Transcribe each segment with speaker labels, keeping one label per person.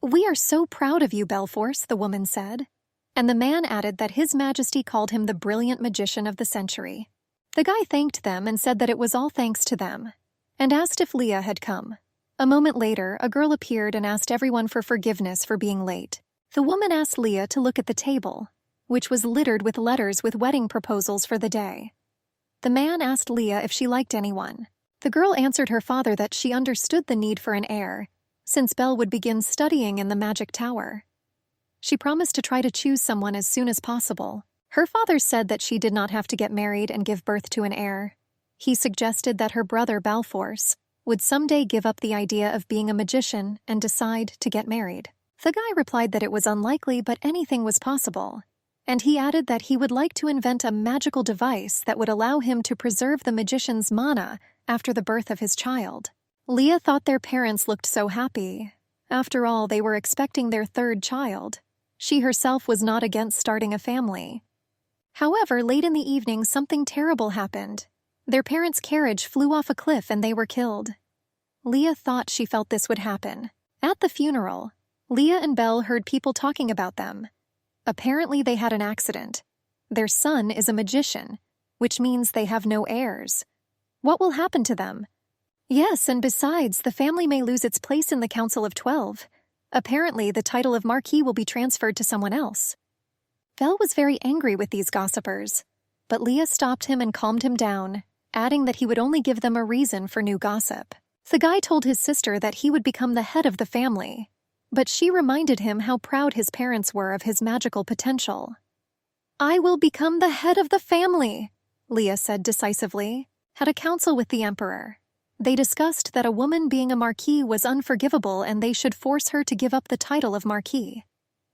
Speaker 1: "We are so proud of you, Belforce," the woman said. And the man added that His Majesty called him the brilliant magician of the century. The guy thanked them and said that it was all thanks to them, and asked if Leah had come. A moment later, a girl appeared and asked everyone for forgiveness for being late. The woman asked Leah to look at the table, which was littered with letters with wedding proposals for the day. The man asked Leah if she liked anyone. The girl answered her father that she understood the need for an heir, since Belle would begin studying in the magic tower. She promised to try to choose someone as soon as possible. Her father said that she did not have to get married and give birth to an heir. He suggested that her brother Balforce would someday give up the idea of being a magician and decide to get married. The guy replied that it was unlikely, but anything was possible, and he added that he would like to invent a magical device that would allow him to preserve the magician's mana after the birth of his child. Leah thought their parents looked so happy. After all, they were expecting their third child. She herself was not against starting a family. However, late in the evening, something terrible happened. Their parents' carriage flew off a cliff and they were killed. Leah thought she felt this would happen. At the funeral, Leah and Belle heard people talking about them. Apparently they had an accident. Their son is a magician, which means they have no heirs. What will happen to them? Yes, and besides, the family may lose its place in the Council of 12. Apparently, the title of Marquis will be transferred to someone else. Belle was very angry with these gossipers, but Leah stopped him and calmed him down, adding that he would only give them a reason for new gossip. The guy told his sister that he would become the head of the family, but she reminded him how proud his parents were of his magical potential. "I will become the head of the family," Leah said decisively. At a council with the emperor, they discussed that a woman being a marquis was unforgivable and they should force her to give up the title of marquis,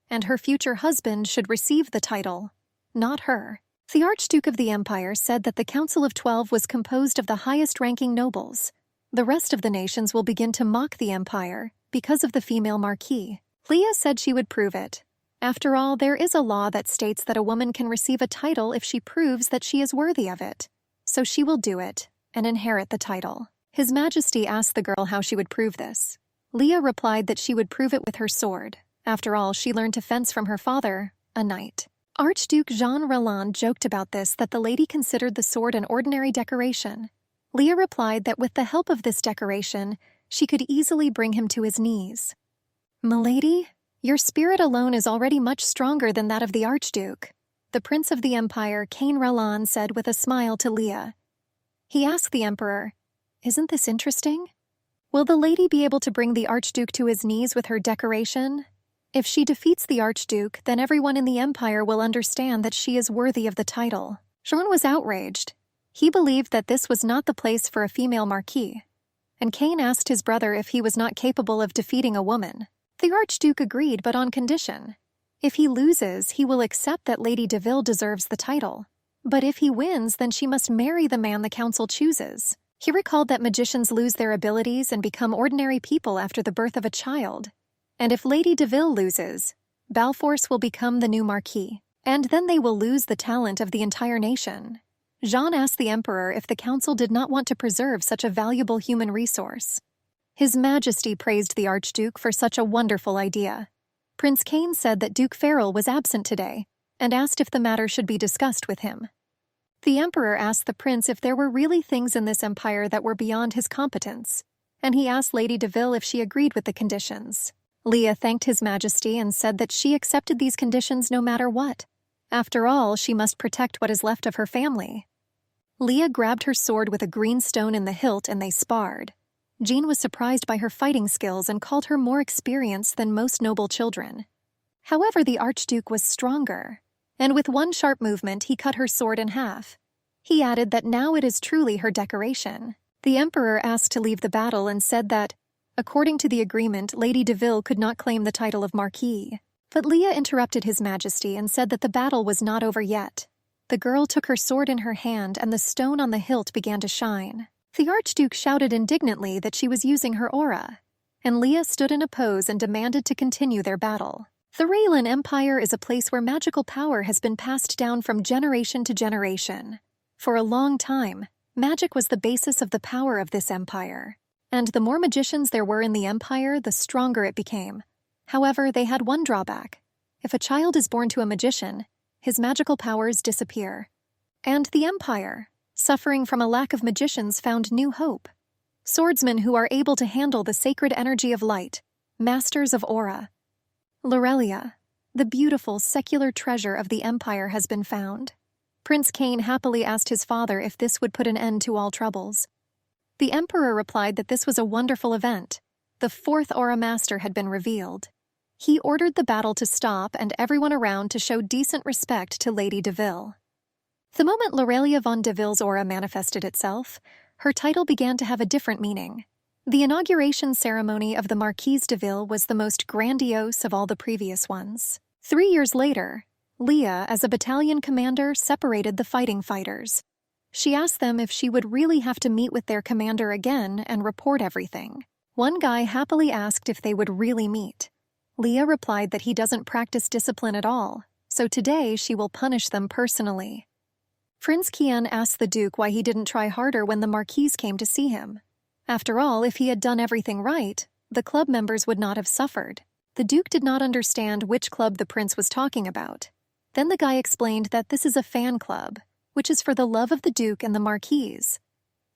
Speaker 1: and her future husband should receive the title, not her. The Archduke of the Empire said that the Council of 12 was composed of the highest-ranking nobles. The rest of the nations will begin to mock the empire because of the female marquis. Leah said she would prove it. After all, there is a law that states that a woman can receive a title if she proves that she is worthy of it. So she will do it and inherit the title. His Majesty asked the girl how she would prove this. Leah replied that she would prove it with her sword. After all, she learned to fence from her father, a knight. Archduke Jean Roland joked about this, that the lady considered the sword an ordinary decoration. Leah replied that with the help of this decoration, she could easily bring him to his knees. "Milady, your spirit alone is already much stronger than that of the Archduke," the Prince of the Empire, Cain Roland, said with a smile to Leah. He asked the Emperor, "Isn't this interesting? Will the lady be able to bring the Archduke to his knees with her decoration? If she defeats the Archduke, then everyone in the Empire will understand that she is worthy of the title." Jean was outraged. He believed that this was not the place for a female marquis, and Cain asked his brother if he was not capable of defeating a woman. The Archduke agreed, but on condition. If he loses, he will accept that Lady Deville deserves the title. But if he wins, then she must marry the man the council chooses. He recalled that magicians lose their abilities and become ordinary people after the birth of a child. And if Lady Deville loses, Balforce will become the new marquis, and then they will lose the talent of the entire nation. Jean asked the Emperor if the council did not want to preserve such a valuable human resource. His Majesty praised the Archduke for such a wonderful idea. Prince Cain said that Duke Farrell was absent today, and asked if the matter should be discussed with him. The Emperor asked the prince if there were really things in this empire that were beyond his competence, and he asked Lady Deville if she agreed with the conditions. Leah thanked His Majesty and said that she accepted these conditions no matter what. After all, she must protect what is left of her family. Leah grabbed her sword with a green stone in the hilt and they sparred. Jean was surprised by her fighting skills and called her more experienced than most noble children. However, the Archduke was stronger, and with one sharp movement he cut her sword in half. He added that now it is truly her decoration. The Emperor asked to leave the battle and said that, according to the agreement, Lady Deville could not claim the title of Marquis. But Leah interrupted His Majesty and said that the battle was not over yet. The girl took her sword in her hand and the stone on the hilt began to shine. The Archduke shouted indignantly that she was using her aura, and Leah stood in a pose and demanded to continue their battle. The Raylan Empire is a place where magical power has been passed down from generation to generation. For a long time, magic was the basis of the power of this empire, and the more magicians there were in the empire, the stronger it became. However, they had one drawback. If a child is born to a magician, his magical powers disappear. And the Empire, suffering from a lack of magicians, found new hope. Swordsmen who are able to handle the sacred energy of light, masters of aura. Lorelia, the beautiful secular treasure of the Empire, has been found. Prince Cain happily asked his father if this would put an end to all troubles. The Emperor replied that this was a wonderful event. The fourth Aura Master had been revealed. He ordered the battle to stop and everyone around to show decent respect to Lady Deville. The moment Lorelia von Deville's aura manifested itself, her title began to have a different meaning. The inauguration ceremony of the Marquise de Ville was the most grandiose of all the previous ones. 3 years later, Leah, as a battalion commander, separated the fighting fighters. She asked them if she would really have to meet with their commander again and report everything. One guy happily asked if they would really meet. Leah replied that he doesn't practice discipline at all, so today she will punish them personally. Prince Kian asked the Duke why he didn't try harder when the Marquise came to see him. After all, if he had done everything right, the club members would not have suffered. The Duke did not understand which club the prince was talking about. Then the guy explained that this is a fan club, which is for the love of the Duke and the Marquise.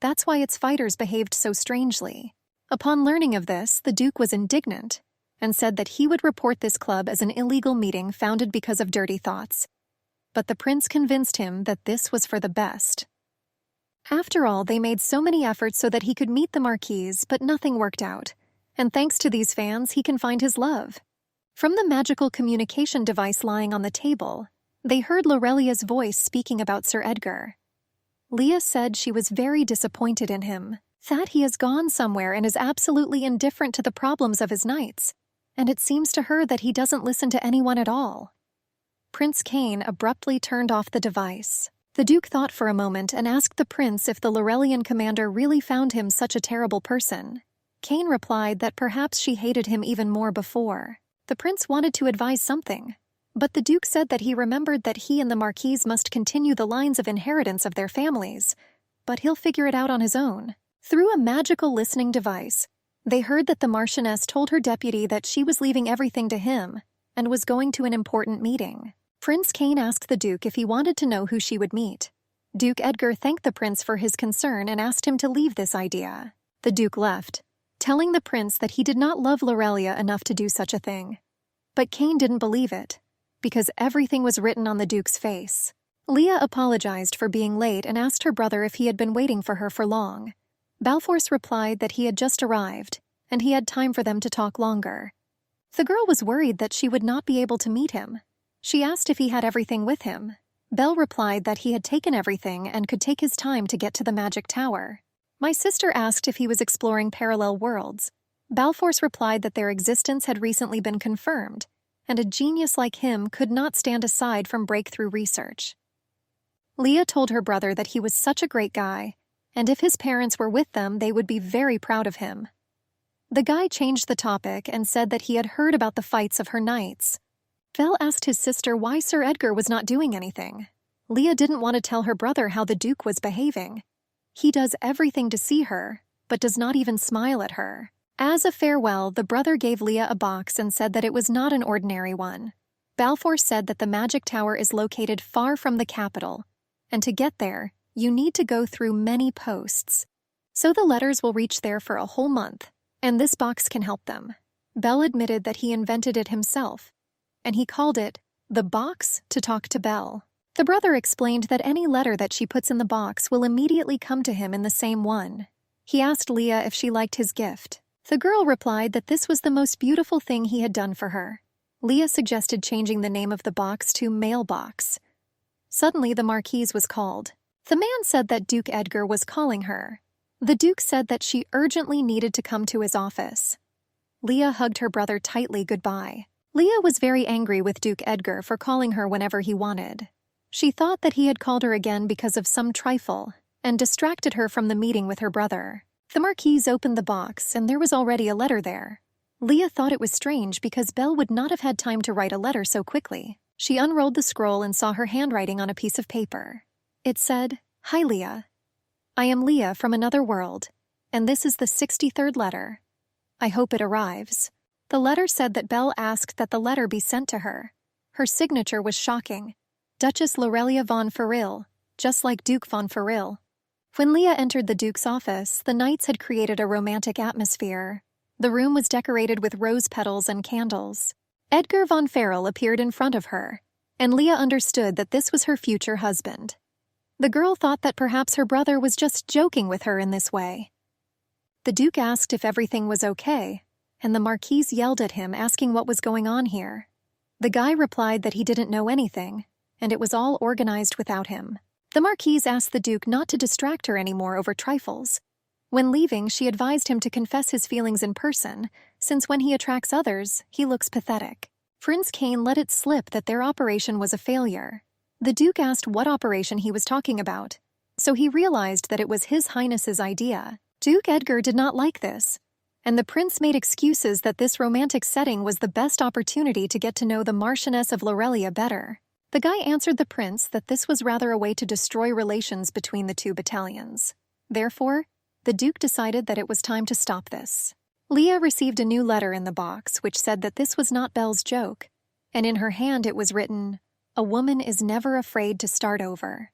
Speaker 1: That's why its fighters behaved so strangely. Upon learning of this, the Duke was indignant and said that he would report this club as an illegal meeting founded because of dirty thoughts. But the prince convinced him that this was for the best. After all, they made so many efforts so that he could meet the Marquise, but nothing worked out. And thanks to these fans, he can find his love. From the magical communication device lying on the table, they heard Lorelia's voice speaking about Sir Edgar. Leah said she was very disappointed in him, that he has gone somewhere and is absolutely indifferent to the problems of his knights, and it seems to her that he doesn't listen to anyone at all. Prince Cain abruptly turned off the device. The Duke thought for a moment and asked the prince if the Lorelian commander really found him such a terrible person. Cain replied that perhaps she hated him even more before. The prince wanted to advise something, but the Duke said that he remembered that he and the Marquise must continue the lines of inheritance of their families, but he'll figure it out on his own. Through a magical listening device, they heard that the Marchioness told her deputy that she was leaving everything to him and was going to an important meeting. Prince Cain asked the Duke if he wanted to know who she would meet. Duke Edgar thanked the prince for his concern and asked him to leave this idea. The Duke left, telling the prince that he did not love Lorelia enough to do such a thing. But Cain didn't believe it, because everything was written on the Duke's face. Leah apologized for being late and asked her brother if he had been waiting for her for long. Balfours replied that he had just arrived, and he had time for them to talk longer. The girl was worried that she would not be able to meet him. She asked if he had everything with him. Belle replied that he had taken everything and could take his time to get to the magic tower. My sister asked if he was exploring parallel worlds. Balfours replied that their existence had recently been confirmed, and a genius like him could not stand aside from breakthrough research. Leah told her brother that he was such a great guy, and if his parents were with them, they would be very proud of him. The guy changed the topic and said that he had heard about the fights of her knights. Belle asked his sister why Sir Edgar was not doing anything. Leah didn't want to tell her brother how the Duke was behaving. He does everything to see her, but does not even smile at her. As a farewell, the brother gave Leah a box and said that it was not an ordinary one. Balfour said that the magic tower is located far from the capital, and to get there, you need to go through many posts. So the letters will reach there for a whole month, and this box can help them. Belle admitted that he invented it himself, and he called it the box to talk to Belle. The brother explained that any letter that she puts in the box will immediately come to him in the same one. He asked Leah if she liked his gift. The girl replied that this was the most beautiful thing he had done for her. Leah suggested changing the name of the box to Mailbox. Suddenly, the Marquise was called. The man said that Duke Edgar was calling her. The Duke said that she urgently needed to come to his office. Leah hugged her brother tightly goodbye. Leah was very angry with Duke Edgar for calling her whenever he wanted. She thought that he had called her again because of some trifle and distracted her from the meeting with her brother. The Marquise opened the box, and there was already a letter there. Leah thought it was strange because Belle would not have had time to write a letter so quickly. She unrolled the scroll and saw her handwriting on a piece of paper. It said, "Hi, Leah. I am Leah from another world, and this is the 63rd letter. I hope it arrives." The letter said that Belle asked that the letter be sent to her. Her signature was shocking. Duchess Lorelia von Ferril, just like Duke von Ferril. When Leah entered the Duke's office, the knights had created a romantic atmosphere. The room was decorated with rose petals and candles. Edgar von Ferril appeared in front of her, and Leah understood that this was her future husband. The girl thought that perhaps her brother was just joking with her in this way. The Duke asked if everything was okay, and the Marquise yelled at him asking what was going on here. The guy replied that he didn't know anything, and it was all organized without him. The Marquise asked the Duke not to distract her anymore over trifles. When leaving, she advised him to confess his feelings in person, since when he attracts others, he looks pathetic. Prince Cain let it slip that their operation was a failure. The Duke asked what operation he was talking about, so he realized that it was His Highness's idea. Duke Edgar did not like this, and the prince made excuses that this romantic setting was the best opportunity to get to know the Marchioness of Lorelia better. The guy answered the prince that this was rather a way to destroy relations between the two battalions. Therefore, the Duke decided that it was time to stop this. Leah received a new letter in the box which said that this was not Belle's joke, and in her hand it was written, "A woman is never afraid to start over."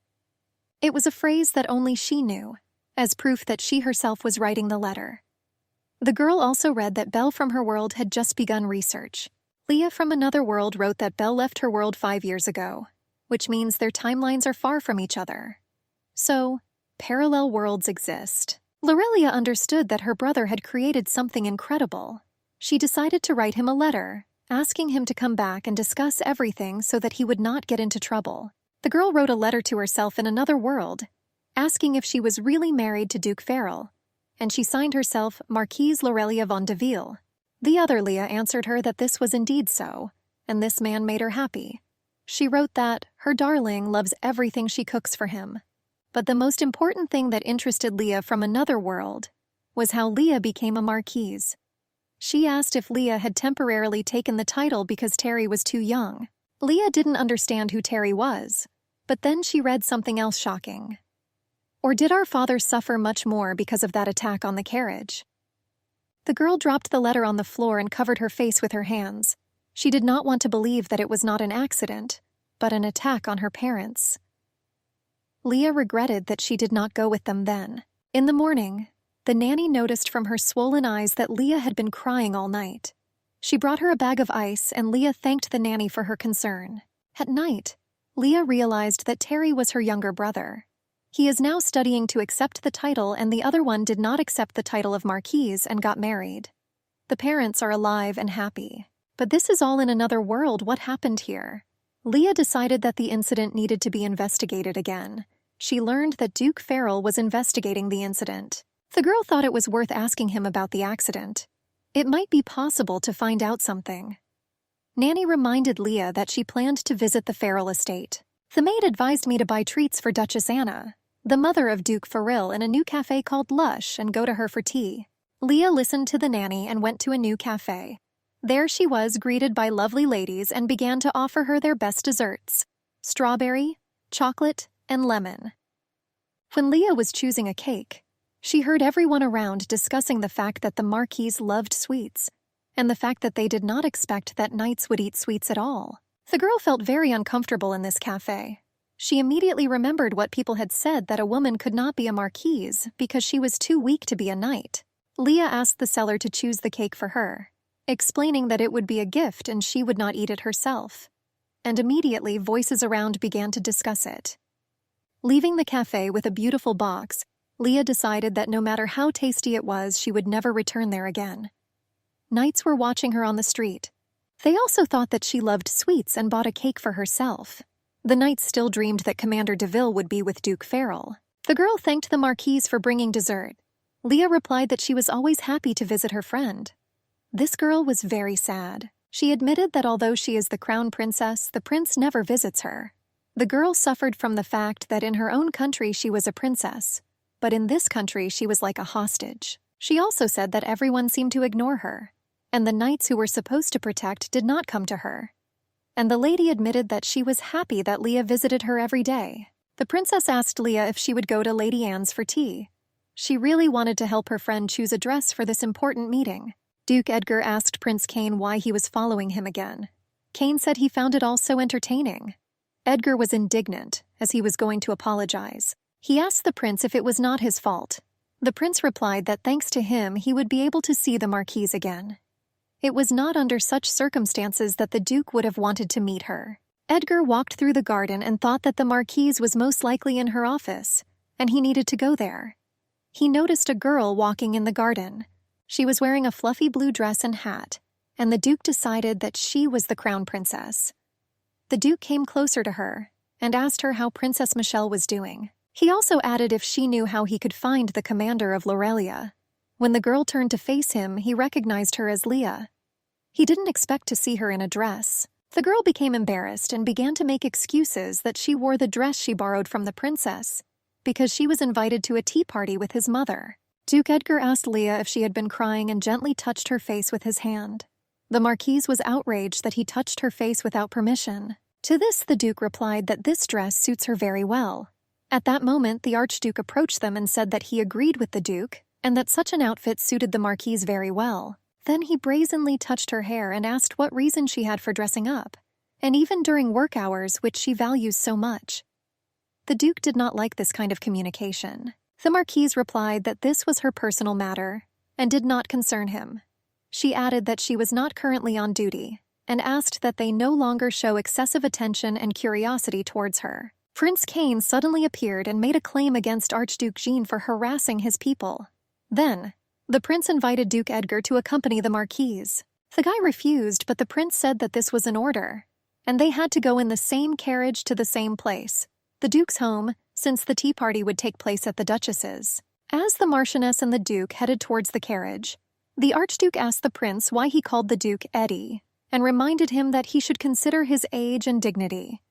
Speaker 1: It was a phrase that only she knew, as proof that she herself was writing the letter. The girl also read that Belle from her world had just begun research. Leah from another world wrote that Belle left her world 5 years ago, which means their timelines are far from each other. So, parallel worlds exist. Lorelia understood that her brother had created something incredible. She decided to write him a letter, asking him to come back and discuss everything so that he would not get into trouble. The girl wrote a letter to herself in another world, asking if she was really married to Duke Ferril, and she signed herself Marquise Lorelia von de Ville. The other Leah answered her that this was indeed so, and this man made her happy. She wrote that her darling loves everything she cooks for him. But the most important thing that interested Leah from another world was how Leah became a marquise. She asked if Leah had temporarily taken the title because Terry was too young. Leah didn't understand who Terry was, but then she read something else shocking. Or did our father suffer much more because of that attack on the carriage? The girl dropped the letter on the floor and covered her face with her hands. She did not want to believe that it was not an accident, but an attack on her parents. Leah regretted that she did not go with them then. In the morning, the nanny noticed from her swollen eyes that Leah had been crying all night. She brought her a bag of ice, and Leah thanked the nanny for her concern. At night, Leah realized that Terry was her younger brother. He is now studying to accept the title, and the other one did not accept the title of Marquise and got married. The parents are alive and happy. But this is all in another world. What happened here? Leah decided that the incident needed to be investigated again. She learned that Duke Ferril was investigating the incident. The girl thought it was worth asking him about the accident. It might be possible to find out something. Nanny reminded Leah that she planned to visit the Ferril estate. The maid advised me to buy treats for Duchess Anna, the mother of Duke Ferril, in a new cafe called Lush, and go to her for tea. Leah listened to the nanny and went to a new cafe. There she was, greeted by lovely ladies, and began to offer her their best desserts: strawberry, chocolate, and lemon. When Leah was choosing a cake, she heard everyone around discussing the fact that the Marquise loved sweets, and the fact that they did not expect that knights would eat sweets at all. The girl felt very uncomfortable in this cafe. She immediately remembered what people had said, that a woman could not be a marquise because she was too weak to be a knight. Leah asked the seller to choose the cake for her, explaining that it would be a gift and she would not eat it herself. And immediately voices around began to discuss it. Leaving the cafe with a beautiful box, Leah decided that no matter how tasty it was, she would never return there again. Knights were watching her on the street. They also thought that she loved sweets and bought a cake for herself. The knights still dreamed that Commander de Ville would be with Duke Ferril. The girl thanked the Marquise for bringing dessert. Leah replied that she was always happy to visit her friend. This girl was very sad. She admitted that although she is the crown princess, the prince never visits her. The girl suffered from the fact that in her own country she was a princess, but in this country she was like a hostage. She also said that everyone seemed to ignore her, and the knights who were supposed to protect did not come to her. And the lady admitted that she was happy that Leah visited her every day. The princess asked Leah if she would go to Lady Anne's for tea. She really wanted to help her friend choose a dress for this important meeting. Duke Edgar asked Prince Cain why he was following him again. Cain said he found it all so entertaining. Edgar was indignant, as he was going to apologize. He asked the prince if it was not his fault. The prince replied that thanks to him he would be able to see the marquise again. It was not under such circumstances that the duke would have wanted to meet her. Edgar walked through the garden and thought that the marquise was most likely in her office, and he needed to go there. He noticed a girl walking in the garden. She was wearing a fluffy blue dress and hat, and the duke decided that she was the crown princess. The duke came closer to her and asked her how Princess Michelle was doing. He also added if she knew how he could find the commander of Lorelia. When the girl turned to face him, he recognized her as Leah. He didn't expect to see her in a dress. The girl became embarrassed and began to make excuses that she wore the dress she borrowed from the princess because she was invited to a tea party with his mother. Duke Edgar asked Leah if she had been crying and gently touched her face with his hand. The marquise was outraged that he touched her face without permission. To this, the duke replied that this dress suits her very well. At that moment, the archduke approached them and said that he agreed with the duke and that such an outfit suited the marquise very well. Then he brazenly touched her hair and asked what reason she had for dressing up, and even during work hours, which she values so much. The duke did not like this kind of communication. The marquise replied that this was her personal matter and did not concern him. She added that she was not currently on duty and asked that they no longer show excessive attention and curiosity towards her. Prince Cain suddenly appeared and made a claim against Archduke Jean for harassing his people. Then, the prince invited Duke Edgar to accompany the marquise. The guy refused, but the prince said that this was an order, and they had to go in the same carriage to the same place, the duke's home, since the tea party would take place at the duchess's. As the marchioness and the duke headed towards the carriage, the archduke asked the prince why he called the duke Eddie, and reminded him that he should consider his age and dignity.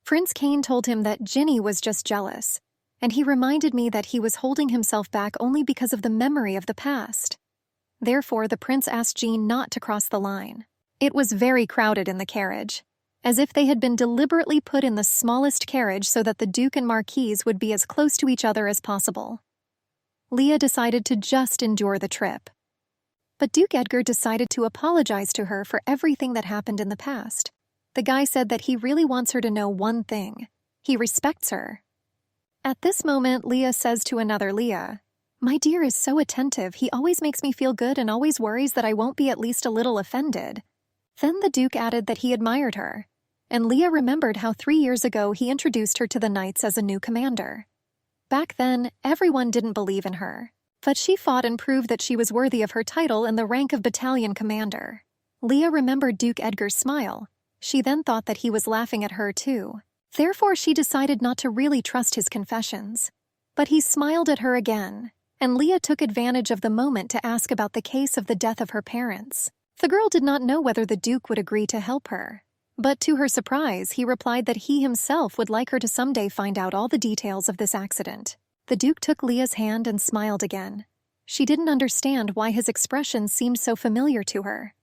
Speaker 1: Prince Cain told him that Ginny was just jealous, and he reminded me that he was holding himself back only because of the memory of the past. Therefore, the prince asked Jean not to cross the line. It was very crowded in the carriage, as if they had been deliberately put in the smallest carriage so that the duke and marquise would be as close to each other as possible. Leah decided to just endure the trip. But Duke Edgar decided to apologize to her for everything that happened in the past. The guy said that he really wants her to know one thing. He respects her. At this moment, Leah says to another Leah, "My dear is so attentive. He always makes me feel good and always worries that I won't be at least a little offended." Then the Duke added that he admired her, and Leah remembered how 3 years ago he introduced her to the knights as a new commander. Back then, everyone didn't believe in her, but she fought and proved that she was worthy of her title and the rank of battalion commander. Leah remembered Duke Edgar's smile. She then thought that he was laughing at her too. Therefore, she decided not to really trust his confessions. But he smiled at her again, and Leah took advantage of the moment to ask about the case of the death of her parents. The girl did not know whether the Duke would agree to help her. But to her surprise, he replied that he himself would like her to someday find out all the details of this accident. The Duke took Leah's hand and smiled again. She didn't understand why his expression seemed so familiar to her.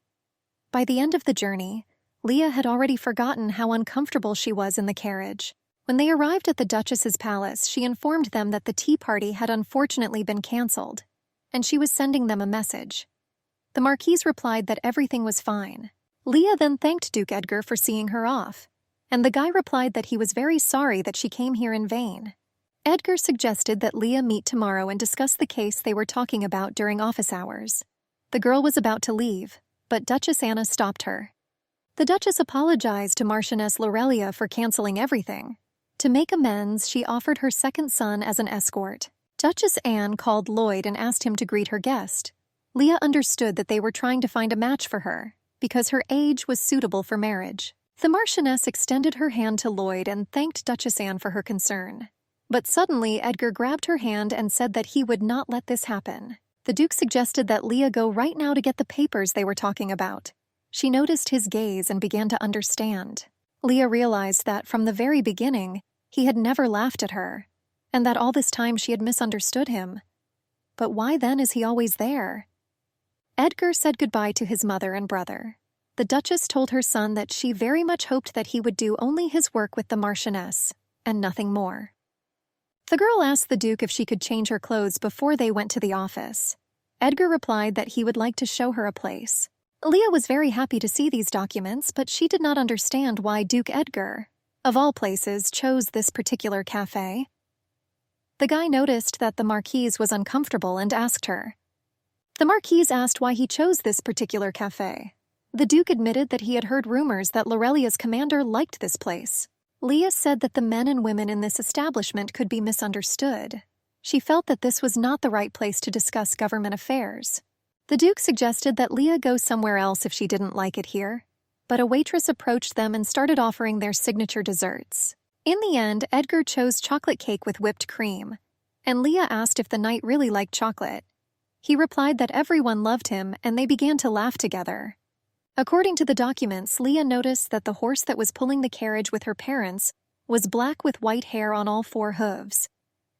Speaker 1: By the end of the journey, Leah had already forgotten how uncomfortable she was in the carriage. When they arrived at the Duchess's palace, she informed them that the tea party had unfortunately been cancelled, and she was sending them a message. The Marquise replied that everything was fine. Leah then thanked Duke Edgar for seeing her off, and the guy replied that he was very sorry that she came here in vain. Edgar suggested that Leah meet tomorrow and discuss the case they were talking about during office hours. The girl was about to leave, but Duchess Anna stopped her. The Duchess apologized to Marchioness Lorelia for canceling everything. To make amends, she offered her second son as an escort. Duchess Anne called Lloyd and asked him to greet her guest. Leah understood that they were trying to find a match for her, because her age was suitable for marriage. The Marchioness extended her hand to Lloyd and thanked Duchess Anne for her concern. But suddenly, Edgar grabbed her hand and said that he would not let this happen. The Duke suggested that Leah go right now to get the papers they were talking about. She noticed his gaze and began to understand. Leah realized that from the very beginning, he had never laughed at her, and that all this time she had misunderstood him. But why then is he always there? Edgar said goodbye to his mother and brother. The Duchess told her son that she very much hoped that he would do only his work with the Marchioness, and nothing more. The girl asked the Duke if she could change her clothes before they went to the office. Edgar replied that he would like to show her a place. Leah was very happy to see these documents, but she did not understand why Duke Edgar, of all places, chose this particular cafe. The guy noticed that the Marquise was uncomfortable and asked her. The Marquise asked why he chose this particular cafe. The Duke admitted that he had heard rumors that Lorelia's commander liked this place. Leah said that the men and women in this establishment could be misunderstood. She felt that this was not the right place to discuss government affairs. The Duke suggested that Leah go somewhere else if she didn't like it here, but a waitress approached them and started offering their signature desserts. In the end, Edgar chose chocolate cake with whipped cream, and Leah asked if the knight really liked chocolate. He replied that everyone loved him, and they began to laugh together. According to the documents, Leah noticed that the horse that was pulling the carriage with her parents was black with white hair on all 4 hooves.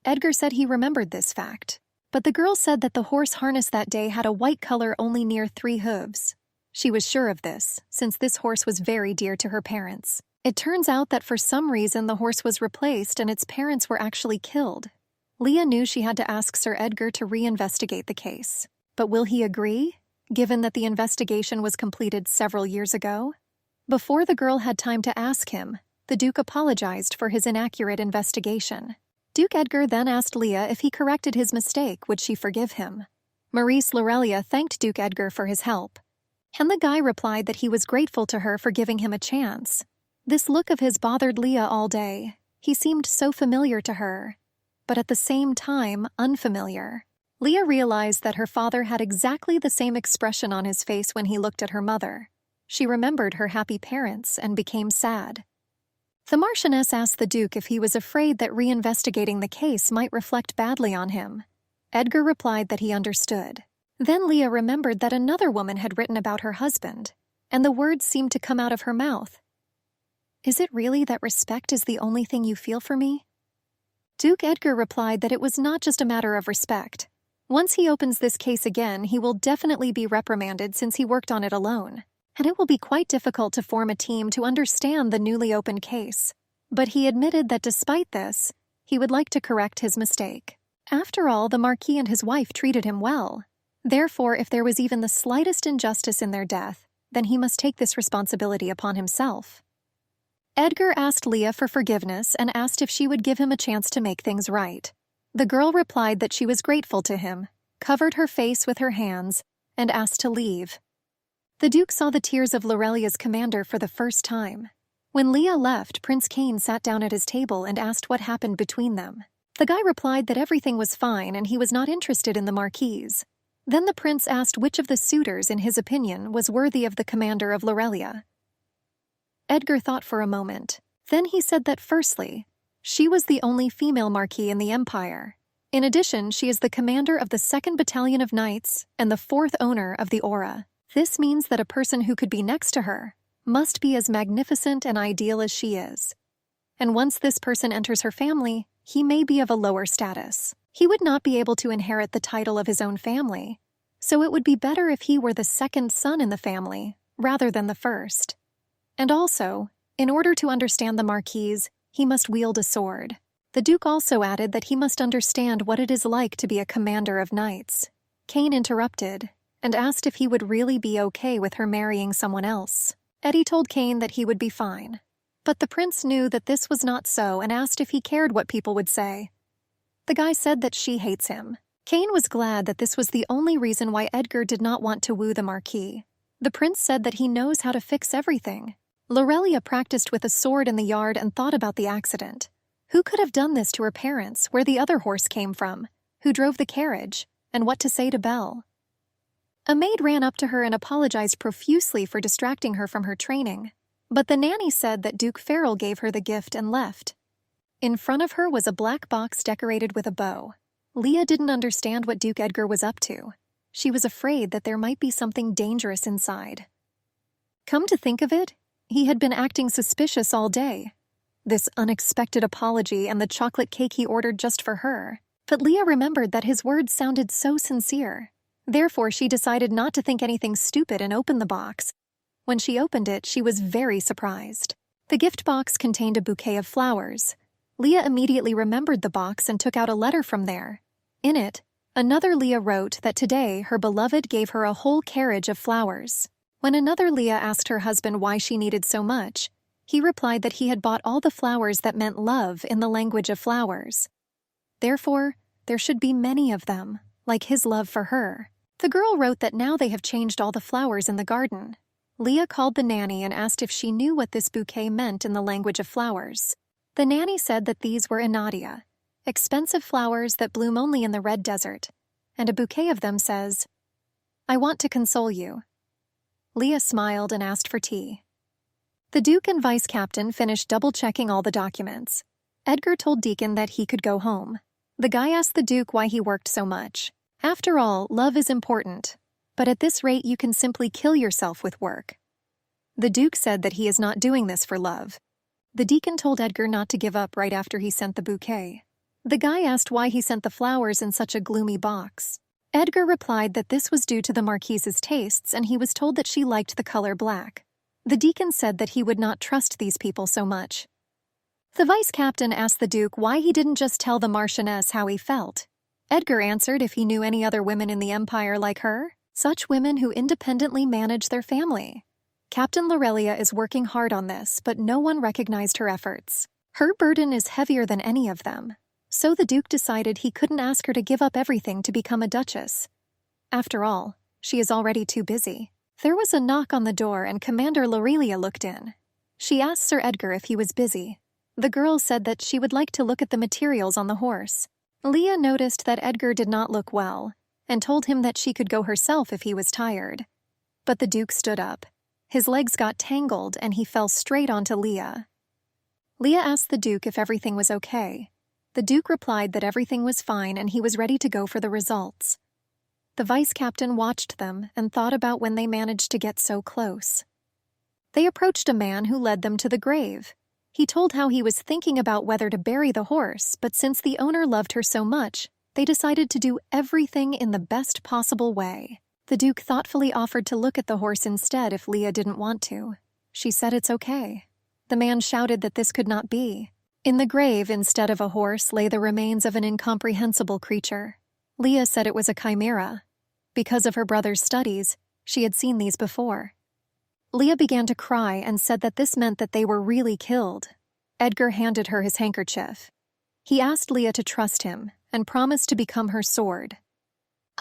Speaker 1: Edgar said he remembered this fact, but the girl said that the horse harnessed that day had a white color only near 3 hooves. She was sure of this, since this horse was very dear to her parents. It turns out that for some reason the horse was replaced and its parents were actually killed. Leah knew she had to ask Sir Edgar to reinvestigate the case. But will he agree, given that the investigation was completed several years ago? Before the girl had time to ask him, the Duke apologized for his inaccurate investigation. Duke Edgar then asked Leah if he corrected his mistake, would she forgive him? Maurice Lorelia thanked Duke Edgar for his help, and the guy replied that he was grateful to her for giving him a chance. This look of his bothered Leah all day. He seemed so familiar to her, but at the same time unfamiliar. Leah realized that her father had exactly the same expression on his face when he looked at her mother. She remembered her happy parents and became sad. The Marchioness asked the Duke if he was afraid that reinvestigating the case might reflect badly on him. Edgar replied that he understood. Then Leah remembered that another woman had written about her husband, and the words seemed to come out of her mouth. "Is it really that respect is the only thing you feel for me?" Duke Edgar replied that it was not just a matter of respect. Once he opens this case again, he will definitely be reprimanded since he worked on it alone, and it will be quite difficult to form a team to understand the newly opened case. But he admitted that despite this, he would like to correct his mistake. After all, the Marquis and his wife treated him well. Therefore, if there was even the slightest injustice in their death, then he must take this responsibility upon himself. Edgar asked Leah for forgiveness and asked if she would give him a chance to make things right. The girl replied that she was grateful to him, covered her face with her hands, and asked to leave. The Duke saw the tears of Lorelia's commander for the first time. When Leah left, Prince Cain sat down at his table and asked what happened between them. The guy replied that everything was fine and he was not interested in the Marquise. Then the prince asked which of the suitors, in his opinion, was worthy of the commander of Lorelia. Edgar thought for a moment. Then he said that firstly, she was the only female Marquis in the Empire. In addition, she is the commander of the 2nd Battalion of Knights and the 4th owner of the Aura. This means that a person who could be next to her must be as magnificent and ideal as she is. And once this person enters her family, he may be of a lower status. He would not be able to inherit the title of his own family, so it would be better if he were the 2nd son in the family rather than the 1st. And also, in order to understand the Marquise, he must wield a sword. The Duke also added that he must understand what it is like to be a commander of knights. Cain interrupted and asked if he would really be okay with her marrying someone else. Eddie told Cain that he would be fine. But the prince knew that this was not so and asked if he cared what people would say. The guy said that she hates him. Cain was glad that this was the only reason why Edgar did not want to woo the Marquis. The prince said that he knows how to fix everything. Lorelia practiced with a sword in the yard and thought about the accident. Who could have done this to her parents, where the other horse came from, who drove the carriage, and what to say to Belle? A maid ran up to her and apologized profusely for distracting her from her training. But the nanny said that Duke Farrell gave her the gift and left. In front of her was a black box decorated with a bow. Leah didn't understand what Duke Edgar was up to. She was afraid that there might be something dangerous inside. Come to think of it, he had been acting suspicious all day. This unexpected apology and the chocolate cake he ordered just for her. But Leah remembered that his words sounded so sincere. Therefore, she decided not to think anything stupid and opened the box. When she opened it, she was very surprised. The gift box contained a bouquet of flowers. Leah immediately remembered the box and took out a letter from there. In it, Another Leah wrote that today her beloved gave her a whole carriage of flowers. When another Leah asked her husband why she needed so much, he replied that he had bought all the flowers that meant love in the language of flowers. Therefore, there should be many of them, like his love for her. The girl wrote that now they have changed all the flowers in the garden. Leah called the nanny and asked if she knew what this bouquet meant in the language of flowers. The nanny said that these were inadia, expensive flowers that bloom only in the red desert, and a bouquet of them says, "I want to console you." Leah smiled and asked for tea. The Duke and Vice Captain finished double-checking all the documents. Edgar told Deacon that he could go home. The guy asked the Duke why he worked so much. After all, love is important, but at this rate you can simply kill yourself with work. The Duke said that he is not doing this for love. The Deacon told Edgar not to give up right after he sent the bouquet. The guy asked why he sent the flowers in such a gloomy box. Edgar replied that this was due to the Marquise's tastes, and he was told that she liked the color black. The Deacon said that he would not trust these people so much. The Vice Captain asked the Duke why he didn't just tell the Marchioness how he felt. Edgar answered if he knew any other women in the Empire like her, such women who independently manage their family. Captain Lorelia is working hard on this, but no one recognized her efforts. Her burden is heavier than any of them. So the Duke decided he couldn't ask her to give up everything to become a duchess. After all, she is already too busy. There was a knock on the door and Commander Lorelia looked in. She asked Sir Edgar if he was busy. The girl said that she would like to look at the materials on the horse. Leah noticed that Edgar did not look well, and told him that she could go herself if he was tired. But the Duke stood up. His legs got tangled and he fell straight onto Leah. Leah asked the Duke if everything was okay. The Duke replied that everything was fine and he was ready to go for the results. The Vice Captain watched them and thought about when they managed to get so close. They approached a man who led them to the grave. He told how he was thinking about whether to bury the horse, but since the owner loved her so much, they decided to do everything in the best possible way. The Duke thoughtfully offered to look at the horse instead if Leah didn't want to. She said it's okay. The man shouted that this could not be. In the grave, instead of a horse, lay the remains of an incomprehensible creature. Leah said it was a chimera. Because of her brother's studies, she had seen these before. Leah began to cry and said that this meant that they were really killed. Edgar handed her his handkerchief. He asked Leah to trust him and promised to become her sword.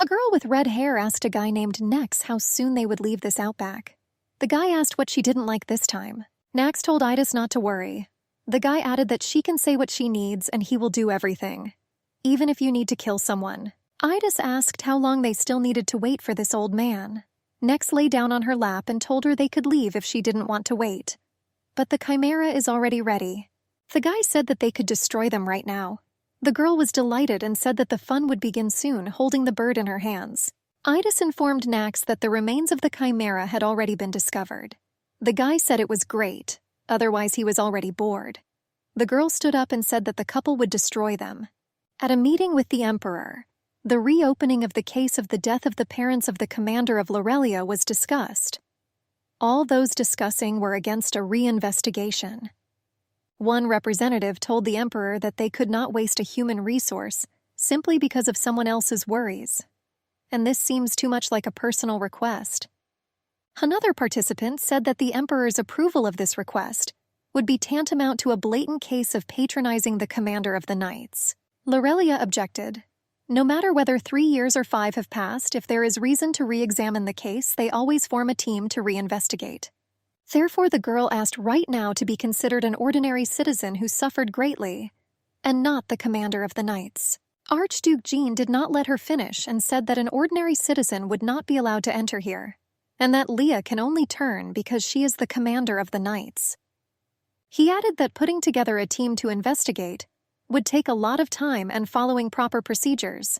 Speaker 1: A girl with red hair asked a guy named Nex how soon they would leave this outback. The guy asked what she didn't like this time. Nax told Idas not to worry. The guy added that she can say what she needs and he will do everything, even if you need to kill someone. Idas asked how long they still needed to wait for this old man. Nex lay down on her lap and told her they could leave if she didn't want to wait. But the chimera is already ready. The guy said that they could destroy them right now. The girl was delighted and said that the fun would begin soon, holding the bird in her hands. Idas informed Nax that the remains of the chimera had already been discovered. The guy said it was great, otherwise he was already bored. The girl stood up and said that the couple would destroy them. At a meeting with the Emperor, the reopening of the case of the death of the parents of the commander of Lorelia was discussed. All those discussing were against a reinvestigation. One representative told the Emperor that they could not waste a human resource simply because of someone else's worries. And this seems too much like a personal request. Another participant said that the Emperor's approval of this request would be tantamount to a blatant case of patronizing the commander of the knights. Lorelia objected. No matter whether 3 years or 5 have passed, if there is reason to re-examine the case, they always form a team to reinvestigate. Therefore, the girl asked right now to be considered an ordinary citizen who suffered greatly, and not the commander of the knights. Archduke Jean did not let her finish and said that an ordinary citizen would not be allowed to enter here, and that Leah can only turn because she is the commander of the knights. He added that putting together a team to investigate would take a lot of time and following proper procedures,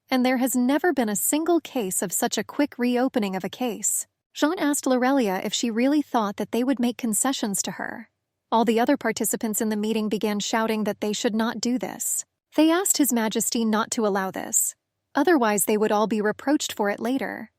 Speaker 1: and there has never been a single case of such a quick reopening of a case. Jean asked Lorelia if she really thought that they would make concessions to her. All the other participants in the meeting began shouting that they should not do this. They asked His Majesty not to allow this, otherwise they would all be reproached for it later.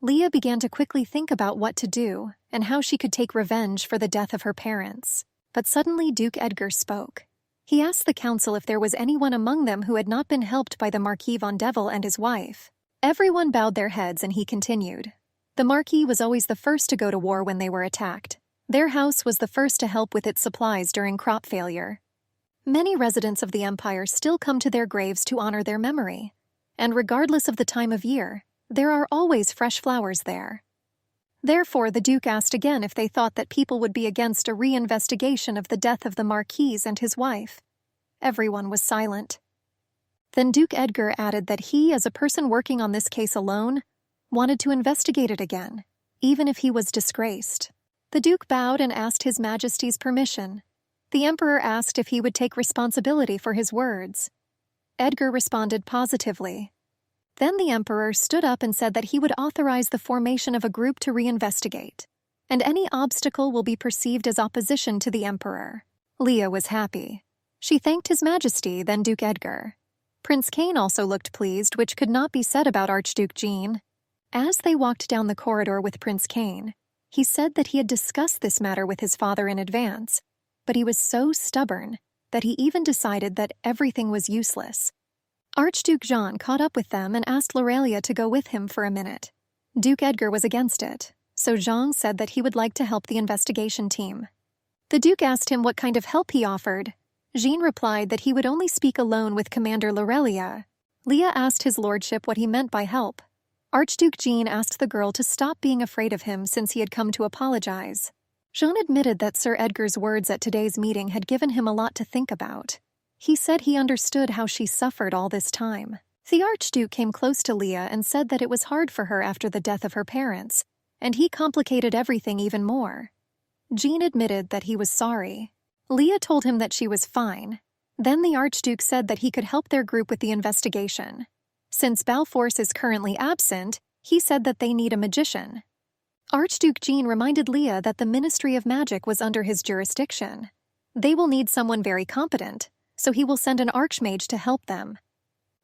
Speaker 1: Leah began to quickly think about what to do and how she could take revenge for the death of her parents. But suddenly Duke Edgar spoke. He asked the council if there was anyone among them who had not been helped by the Marquis von Devil and his wife. Everyone bowed their heads and he continued. The Marquis was always the first to go to war when they were attacked. Their house was the first to help with its supplies during crop failure. Many residents of the empire still come to their graves to honor their memory. And regardless of the time of year, there are always fresh flowers there. Therefore, the Duke asked again if they thought that people would be against a re-investigation of the death of the Marquis and his wife. Everyone was silent. Then Duke Edgar added that he, as a person working on this case alone, wanted to investigate it again, even if he was disgraced. The Duke bowed and asked His Majesty's permission. The Emperor asked if he would take responsibility for his words. Edgar responded positively. Then the Emperor stood up and said that he would authorize the formation of a group to reinvestigate, and any obstacle will be perceived as opposition to the Emperor. Leah was happy. She thanked His Majesty, then Duke Edgar. Prince Cain also looked pleased, which could not be said about Archduke Jean. As they walked down the corridor with Prince Cain, he said that he had discussed this matter with his father in advance, but he was so stubborn that he even decided that everything was useless. Archduke Jean caught up with them and asked Lorelia to go with him for a minute. Duke Edgar was against it, so Jean said that he would like to help the investigation team. The Duke asked him what kind of help he offered. Jean replied that he would only speak alone with Commander Lorelia. Leah asked his lordship what he meant by help. Archduke Jean asked the girl to stop being afraid of him since he had come to apologize. Jean admitted that Sir Edgar's words at today's meeting had given him a lot to think about. He said he understood how she suffered all this time. The Archduke came close to Leah and said that it was hard for her after the death of her parents, and he complicated everything even more. Jean admitted that he was sorry. Leah told him that she was fine. Then the Archduke said that he could help their group with the investigation. Since Balforce is currently absent, he said that they need a magician. Archduke Jean reminded Leah that the Ministry of Magic was under his jurisdiction. They will need someone very competent, so he will send an archmage to help them.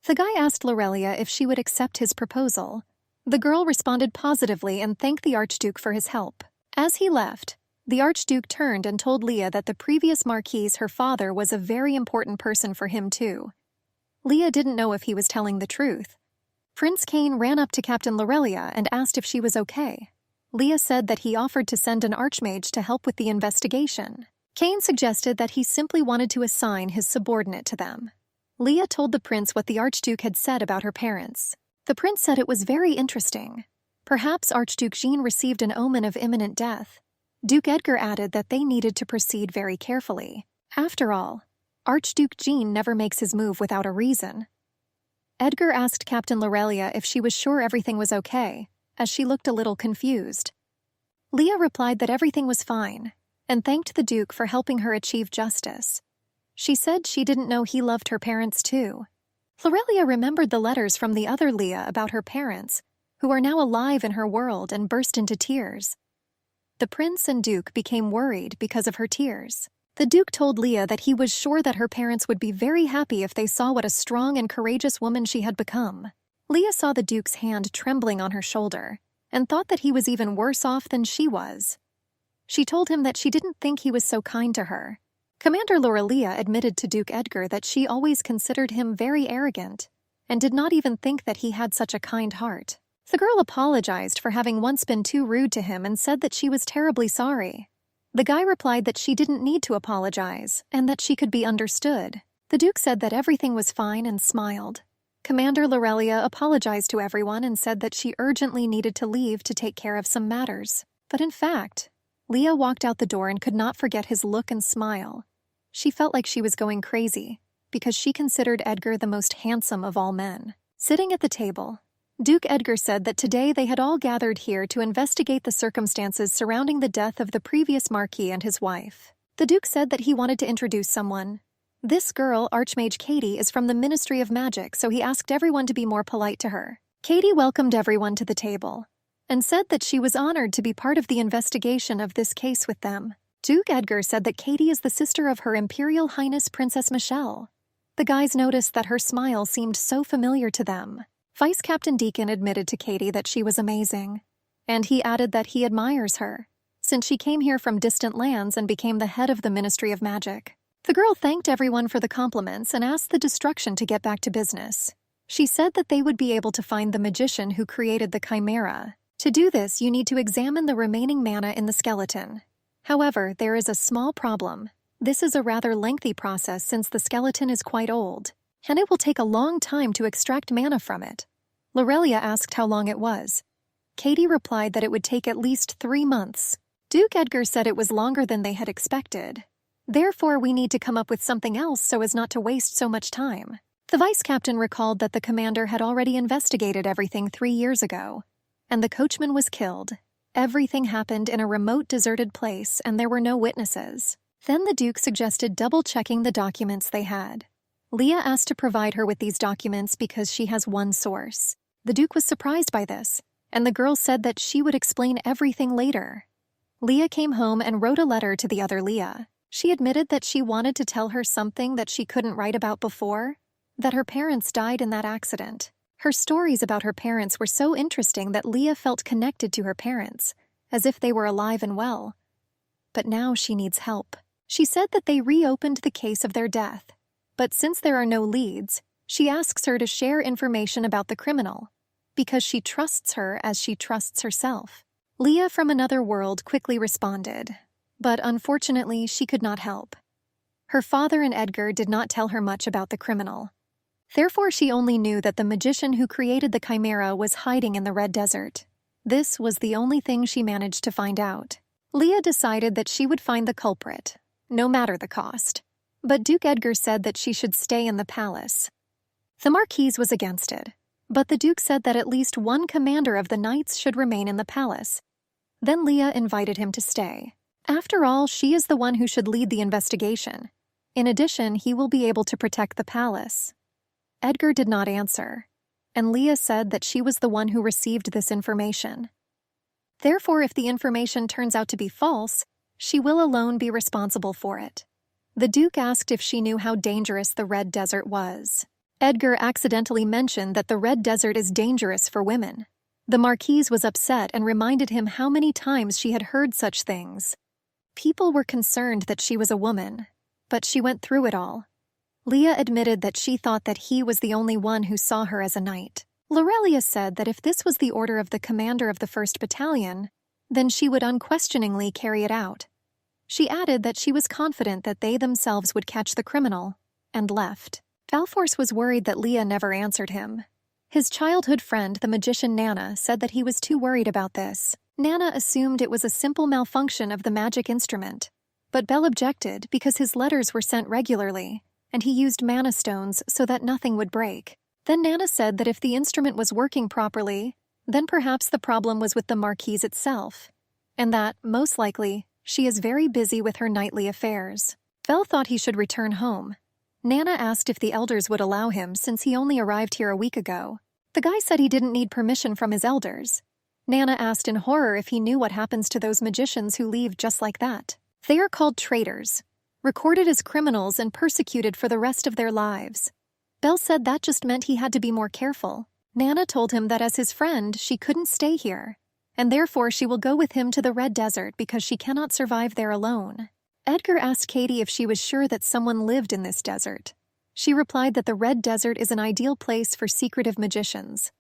Speaker 1: The guy asked Lorelia if she would accept his proposal. The girl responded positively and thanked the Archduke for his help. As he left, the Archduke turned and told Leah that the previous Marquis, her father, was a very important person for him too. Leah didn't know if he was telling the truth. Prince Cain ran up to Captain Lorelia and asked if she was okay. Leah said that he offered to send an archmage to help with the investigation. Cain suggested that he simply wanted to assign his subordinate to them. Leah told the prince what the Archduke had said about her parents. The prince said it was very interesting. Perhaps Archduke Jean received an omen of imminent death. Duke Edgar added that they needed to proceed very carefully. After all, Archduke Jean never makes his move without a reason. Edgar asked Captain Lorelia if she was sure everything was okay, as she looked a little confused. Leah replied that everything was fine, and thanked the Duke for helping her achieve justice. She said she didn't know he loved her parents too. Lorelia remembered the letters from the other Leah about her parents, who are now alive in her world, and burst into tears. The prince and Duke became worried because of her tears. The Duke told Leah that he was sure that her parents would be very happy if they saw what a strong and courageous woman she had become. Leah saw the Duke's hand trembling on her shoulder, and thought that he was even worse off than she was. She told him that she didn't think he was so kind to her. Commander Lorelia admitted to Duke Edgar that she always considered him very arrogant, and did not even think that he had such a kind heart. The girl apologized for having once been too rude to him and said that she was terribly sorry. The guy replied that she didn't need to apologize, and that she could be understood. The Duke said that everything was fine and smiled. Commander Lorelia apologized to everyone and said that she urgently needed to leave to take care of some matters. But in fact, Leah walked out the door and could not forget his look and smile. She felt like she was going crazy, because she considered Edgar the most handsome of all men. Sitting at the table, Duke Edgar said that today they had all gathered here to investigate the circumstances surrounding the death of the previous Marquis and his wife. The Duke said that he wanted to introduce someone. This girl, Archmage Katie, is from the Ministry of Magic, so he asked everyone to be more polite to her. Katie welcomed everyone to the table, and said that she was honored to be part of the investigation of this case with them. Duke Edgar said that Katie is the sister of Her Imperial Highness Princess Michelle. The guys noticed that her smile seemed so familiar to them. Vice Captain Deacon admitted to Katie that she was amazing, and he added that he admires her, since she came here from distant lands and became the head of the Ministry of Magic. The girl thanked everyone for the compliments and asked the destruction to get back to business. She said that they would be able to find the magician who created the chimera. To do this, you need to examine the remaining mana in the skeleton. However, there is a small problem. This is a rather lengthy process since the skeleton is quite old, and it will take a long time to extract mana from it. Lorelia asked how long it was. Katie replied that it would take at least 3 months. Duke Edgar said it was longer than they had expected. Therefore, we need to come up with something else so as not to waste so much time. The vice captain recalled that the commander had already investigated everything 3 years ago, and the coachman was killed. Everything happened in a remote, deserted place, and there were no witnesses. Then the Duke suggested double-checking the documents they had. Leah asked to provide her with these documents because she has one source. The Duke was surprised by this, and the girl said that she would explain everything later. Leah came home and wrote a letter to the other Leah. She admitted that she wanted to tell her something that she couldn't write about before, that her parents died in that accident. Her stories about her parents were so interesting that Leah felt connected to her parents, as if they were alive and well. But now she needs help. She said that they reopened the case of their death, but since there are no leads, she asks her to share information about the criminal, because she trusts her as she trusts herself. Leah from another world quickly responded, but unfortunately she could not help. Her father and Edgar did not tell her much about the criminal. Therefore, she only knew that the magician who created the chimera was hiding in the Red Desert. This was the only thing she managed to find out. Leah decided that she would find the culprit, no matter the cost. But Duke Edgar said that she should stay in the palace. The Marquise was against it, but the Duke said that at least one commander of the knights should remain in the palace. Then Leah invited him to stay. After all, she is the one who should lead the investigation. In addition, he will be able to protect the palace. Edgar did not answer, and Leah said that she was the one who received this information. Therefore, if the information turns out to be false, she will alone be responsible for it. The Duke asked if she knew how dangerous the Red Desert was. Edgar accidentally mentioned that the Red Desert is dangerous for women. The Marquise was upset and reminded him how many times she had heard such things. People were concerned that she was a woman, but she went through it all. Leah admitted that she thought that he was the only one who saw her as a knight. Lorelia said that if this was the order of the commander of the 1st Battalion, then she would unquestioningly carry it out. She added that she was confident that they themselves would catch the criminal, and left. Valforce was worried that Leah never answered him. His childhood friend, the magician Nana, said that he was too worried about this. Nana assumed it was a simple malfunction of the magic instrument, but Belle objected because his letters were sent regularly, and he used mana stones so that nothing would break. Then Nana said that if the instrument was working properly, then perhaps the problem was with the Marquise itself, and that, most likely, she is very busy with her nightly affairs. Belle thought he should return home. Nana asked if the elders would allow him since he only arrived here a week ago. The guy said he didn't need permission from his elders. Nana asked in horror if he knew what happens to those magicians who leave just like that. They are called traitors, recorded as criminals and persecuted for the rest of their lives. Belle said that just meant he had to be more careful. Nana told him that as his friend, she couldn't stay here, and therefore she will go with him to the Red Desert because she cannot survive there alone. Edgar asked Katie if she was sure that someone lived in this desert. She replied that the Red Desert is an ideal place for secretive magicians.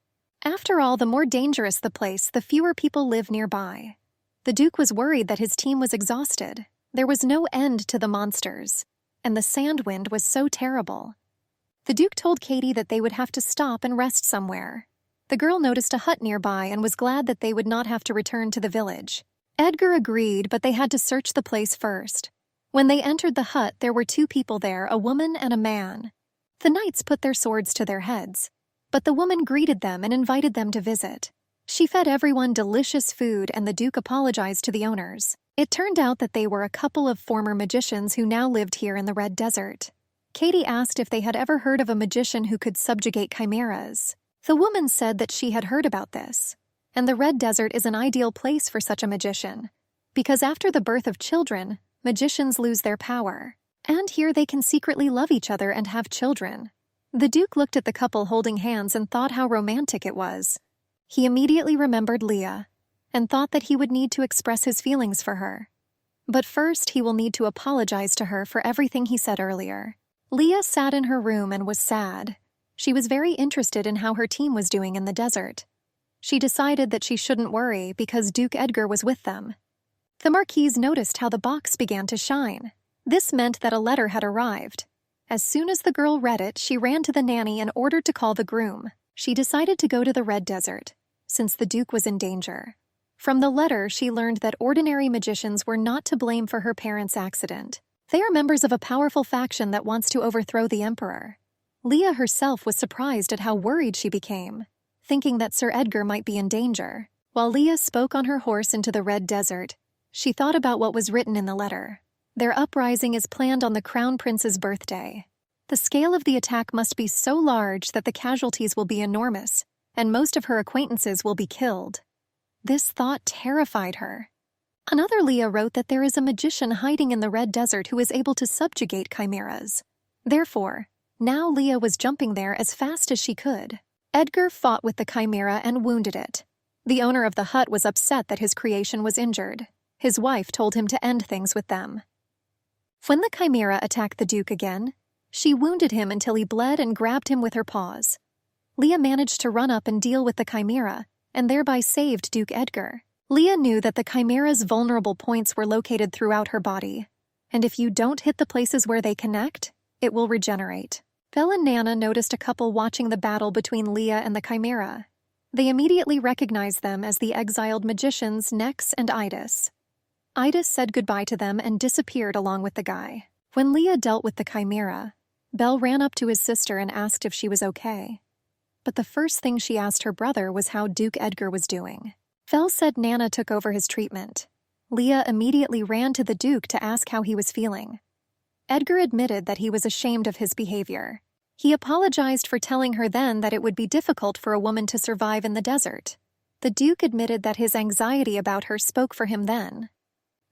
Speaker 1: After all, the more dangerous the place, the fewer people live nearby. The Duke was worried that his team was exhausted. There was no end to the monsters, and the sand wind was so terrible. The Duke told Katie that they would have to stop and rest somewhere. The girl noticed a hut nearby and was glad that they would not have to return to the village. Edgar agreed, but they had to search the place first. When they entered the hut, there were 2 people there, a woman and a man. The knights put their swords to their heads, but the woman greeted them and invited them to visit. She fed everyone delicious food, and the Duke apologized to the owners. It turned out that they were a couple of former magicians who now lived here in the Red Desert. Katie asked if they had ever heard of a magician who could subjugate chimeras. The woman said that she had heard about this, and the Red Desert is an ideal place for such a magician, because after the birth of children, magicians lose their power, and here they can secretly love each other and have children. The Duke looked at the couple holding hands and thought how romantic it was. He immediately remembered Leah, and thought that he would need to express his feelings for her. But first, he will need to apologize to her for everything he said earlier. Leah sat in her room and was sad. She was very interested in how her team was doing in the desert. She decided that she shouldn't worry because Duke Edgar was with them. The Marquise noticed how the box began to shine. This meant that a letter had arrived. As soon as the girl read it, she ran to the nanny and ordered to call the groom. She decided to go to the Red Desert, since the Duke was in danger. From the letter, she learned that ordinary magicians were not to blame for her parents' accident. They are members of a powerful faction that wants to overthrow the Emperor. Leah herself was surprised at how worried she became, thinking that Sir Edgar might be in danger. While Leah spoke on her horse into the Red Desert, she thought about what was written in the letter. Their uprising is planned on the Crown Prince's birthday. The scale of the attack must be so large that the casualties will be enormous, and most of her acquaintances will be killed. This thought terrified her. Another Leah wrote that there is a magician hiding in the Red Desert who is able to subjugate chimeras. Therefore, now Leah was jumping there as fast as she could. Edgar fought with the chimera and wounded it. The owner of the hut was upset that his creation was injured. His wife told him to end things with them. When the chimera attacked the Duke again, she wounded him until he bled and grabbed him with her paws. Leah managed to run up and deal with the chimera, and thereby saved Duke Edgar. Leah knew that the chimera's vulnerable points were located throughout her body, and if you don't hit the places where they connect, it will regenerate. Belle and Nana noticed a couple watching the battle between Leah and the chimera. They immediately recognized them as the exiled magicians Nex and Idis. Idis said goodbye to them and disappeared along with the guy. When Leah dealt with the chimera, Belle ran up to his sister and asked if she was okay. But the first thing she asked her brother was how Duke Edgar was doing. Belle said Nana took over his treatment. Leah immediately ran to the Duke to ask how he was feeling. Edgar admitted that he was ashamed of his behavior. He apologized for telling her then that it would be difficult for a woman to survive in the desert. The Duke admitted that his anxiety about her spoke for him then.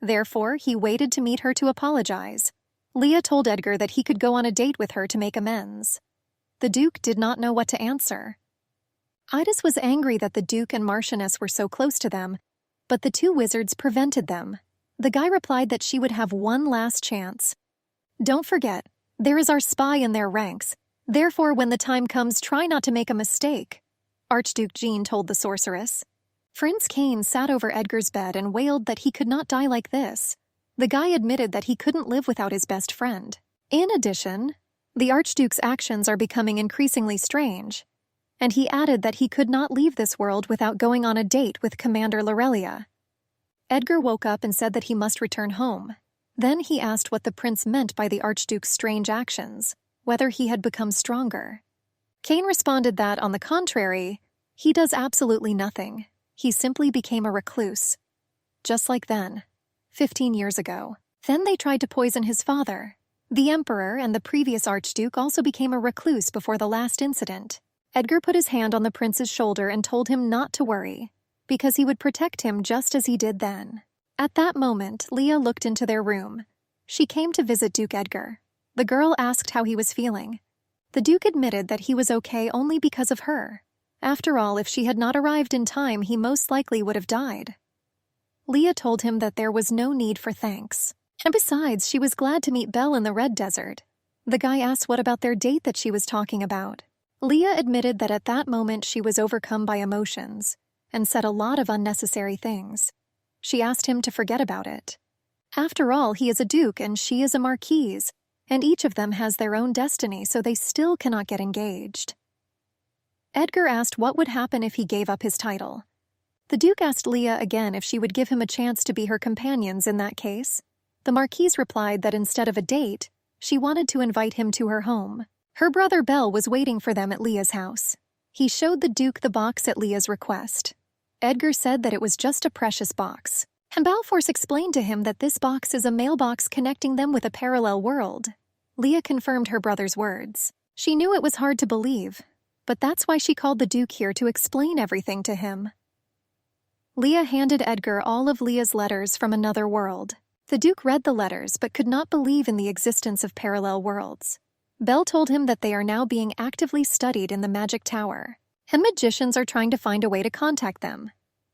Speaker 1: Therefore, he waited to meet her to apologize. Leah told Edgar that he could go on a date with her to make amends. The Duke did not know what to answer. Idis was angry that the Duke and Marchioness were so close to them, but the two wizards prevented them. The guy replied that she would have one last chance. Don't forget, there is our spy in their ranks. Therefore, when the time comes, try not to make a mistake, Archduke Jean told the sorceress. Prince Cain sat over Edgar's bed and wailed that he could not die like this. The guy admitted that he couldn't live without his best friend. In addition, the Archduke's actions are becoming increasingly strange, and he added that he could not leave this world without going on a date with Commander Lorelia. Edgar woke up and said that he must return home. Then he asked what the prince meant by the Archduke's strange actions, whether he had become stronger. Cain responded that, on the contrary, he does absolutely nothing. He simply became a recluse. Just like then, 15 years ago. Then they tried to poison his father. The Emperor and the previous Archduke also became a recluse before the last incident. Edgar put his hand on the prince's shoulder and told him not to worry, because he would protect him just as he did then. At that moment, Leah looked into their room. She came to visit Duke Edgar. The girl asked how he was feeling. The Duke admitted that he was okay only because of her. After all, if she had not arrived in time, he most likely would have died. Leah told him that there was no need for thanks. And besides, she was glad to meet Belle in the Red Desert. The guy asked what about their date that she was talking about. Leah admitted that at that moment she was overcome by emotions and said a lot of unnecessary things. She asked him to forget about it. After all, he is a duke and she is a marquise, and each of them has their own destiny, so they still cannot get engaged. Edgar asked what would happen if he gave up his title. The Duke asked Leah again if she would give him a chance to be her companions in that case. The Marquise replied that instead of a date, she wanted to invite him to her home. Her brother Belle was waiting for them at Leah's house. He showed the Duke the box at Leah's request. Edgar said that it was just a precious box, and Balfours explained to him that this box is a mailbox connecting them with a parallel world. Leah confirmed her brother's words. She knew it was hard to believe, but that's why she called the Duke here to explain everything to him. Leah handed Edgar all of Leah's letters from another world. The Duke read the letters but could not believe in the existence of parallel worlds. Belle told him that they are now being actively studied in the Magic Tower, and magicians are trying to find a way to contact them.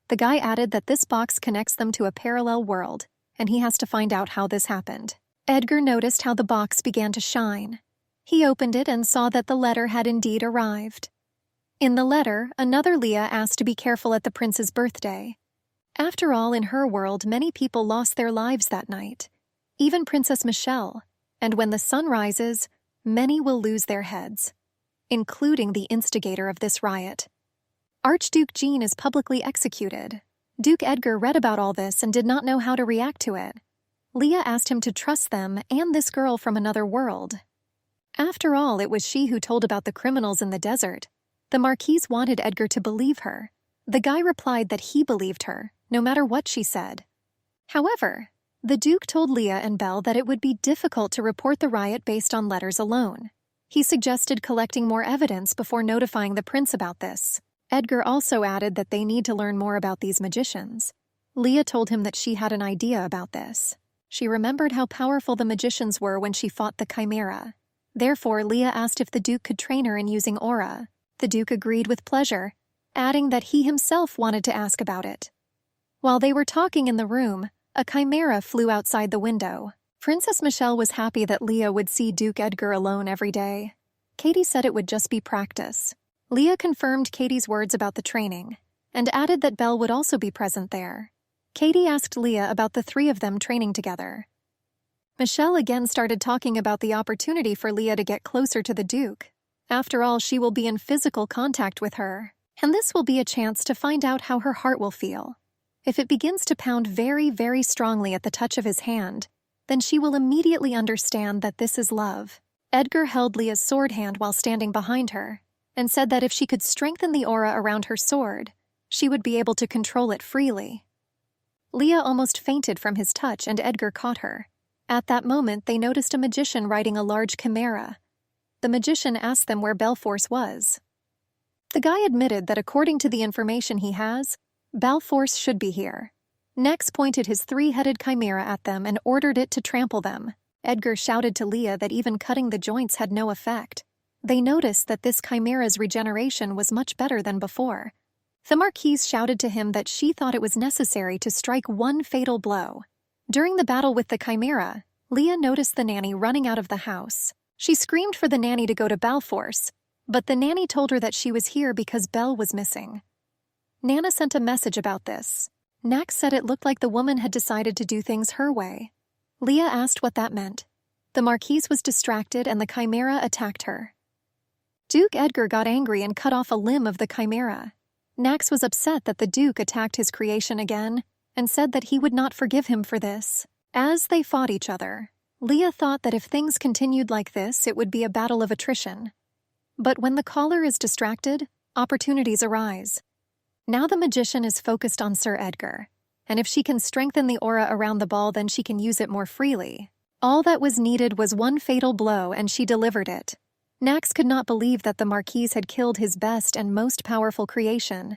Speaker 1: The guy added that this box connects them to a parallel world, and he has to find out how this happened. Edgar noticed how the box began to shine. He opened it and saw that the letter had indeed arrived. In the letter, another Leah asked to be careful at the prince's birthday. After all, in her world, many people lost their lives that night, even Princess Michelle, and when the sun rises, many will lose their heads, including the instigator of this riot. Archduke Jean is publicly executed. Duke Edgar read about all this and did not know how to react to it. Leah asked him to trust them and this girl from another world. After all, it was she who told about the criminals in the desert. The Marquise wanted Edgar to believe her. The guy replied that he believed her, no matter what she said. However, the Duke told Leah and Belle that it would be difficult to report the riot based on letters alone. He suggested collecting more evidence before notifying the prince about this. Edgar also added that they need to learn more about these magicians. Leah told him that she had an idea about this. She remembered how powerful the magicians were when she fought the Chimera. Therefore, Leah asked if the Duke could train her in using aura. The Duke agreed with pleasure, adding that he himself wanted to ask about it. While they were talking in the room, a chimera flew outside the window. Princess Michelle was happy that Leah would see Duke Edgar alone every day. Katie said it would just be practice. Leah confirmed Katie's words about the training, and added that Belle would also be present there. Katie asked Leah about the three of them training together. Michelle again started talking about the opportunity for Leah to get closer to the Duke. After all, she will be in physical contact with her, and this will be a chance to find out how her heart will feel. If it begins to pound very, very strongly at the touch of his hand, then she will immediately understand that this is love. Edgar held Leah's sword hand while standing behind her, and said that if she could strengthen the aura around her sword, she would be able to control it freely. Leah almost fainted from his touch, and Edgar caught her. At that moment, they noticed a magician riding a large chimera. The magician asked them where Belforce was. The guy admitted that according to the information he has, Belforce should be here. Nex pointed his three-headed chimera at them and ordered it to trample them. Edgar shouted to Leah that even cutting the joints had no effect. They noticed that this chimera's regeneration was much better than before. The Marquise shouted to him that she thought it was necessary to strike one fatal blow. During the battle with the chimera, Leah noticed the nanny running out of the house. She screamed for the nanny to go to Belforce, but the nanny told her that she was here because Belle was missing. Nana sent a message about this. Nax said it looked like the woman had decided to do things her way. Leah asked what that meant. The Marquise was distracted and the chimera attacked her. Duke Edgar got angry and cut off a limb of the chimera. Nax was upset that the Duke attacked his creation again and said that he would not forgive him for this. As they fought each other, Leah thought that if things continued like this, it would be a battle of attrition. But when the caller is distracted, opportunities arise. Now the magician is focused on Sir Edgar, and if she can strengthen the aura around the ball, then she can use it more freely. All that was needed was one fatal blow, and she delivered it. Nax could not believe that the Marquise had killed his best and most powerful creation.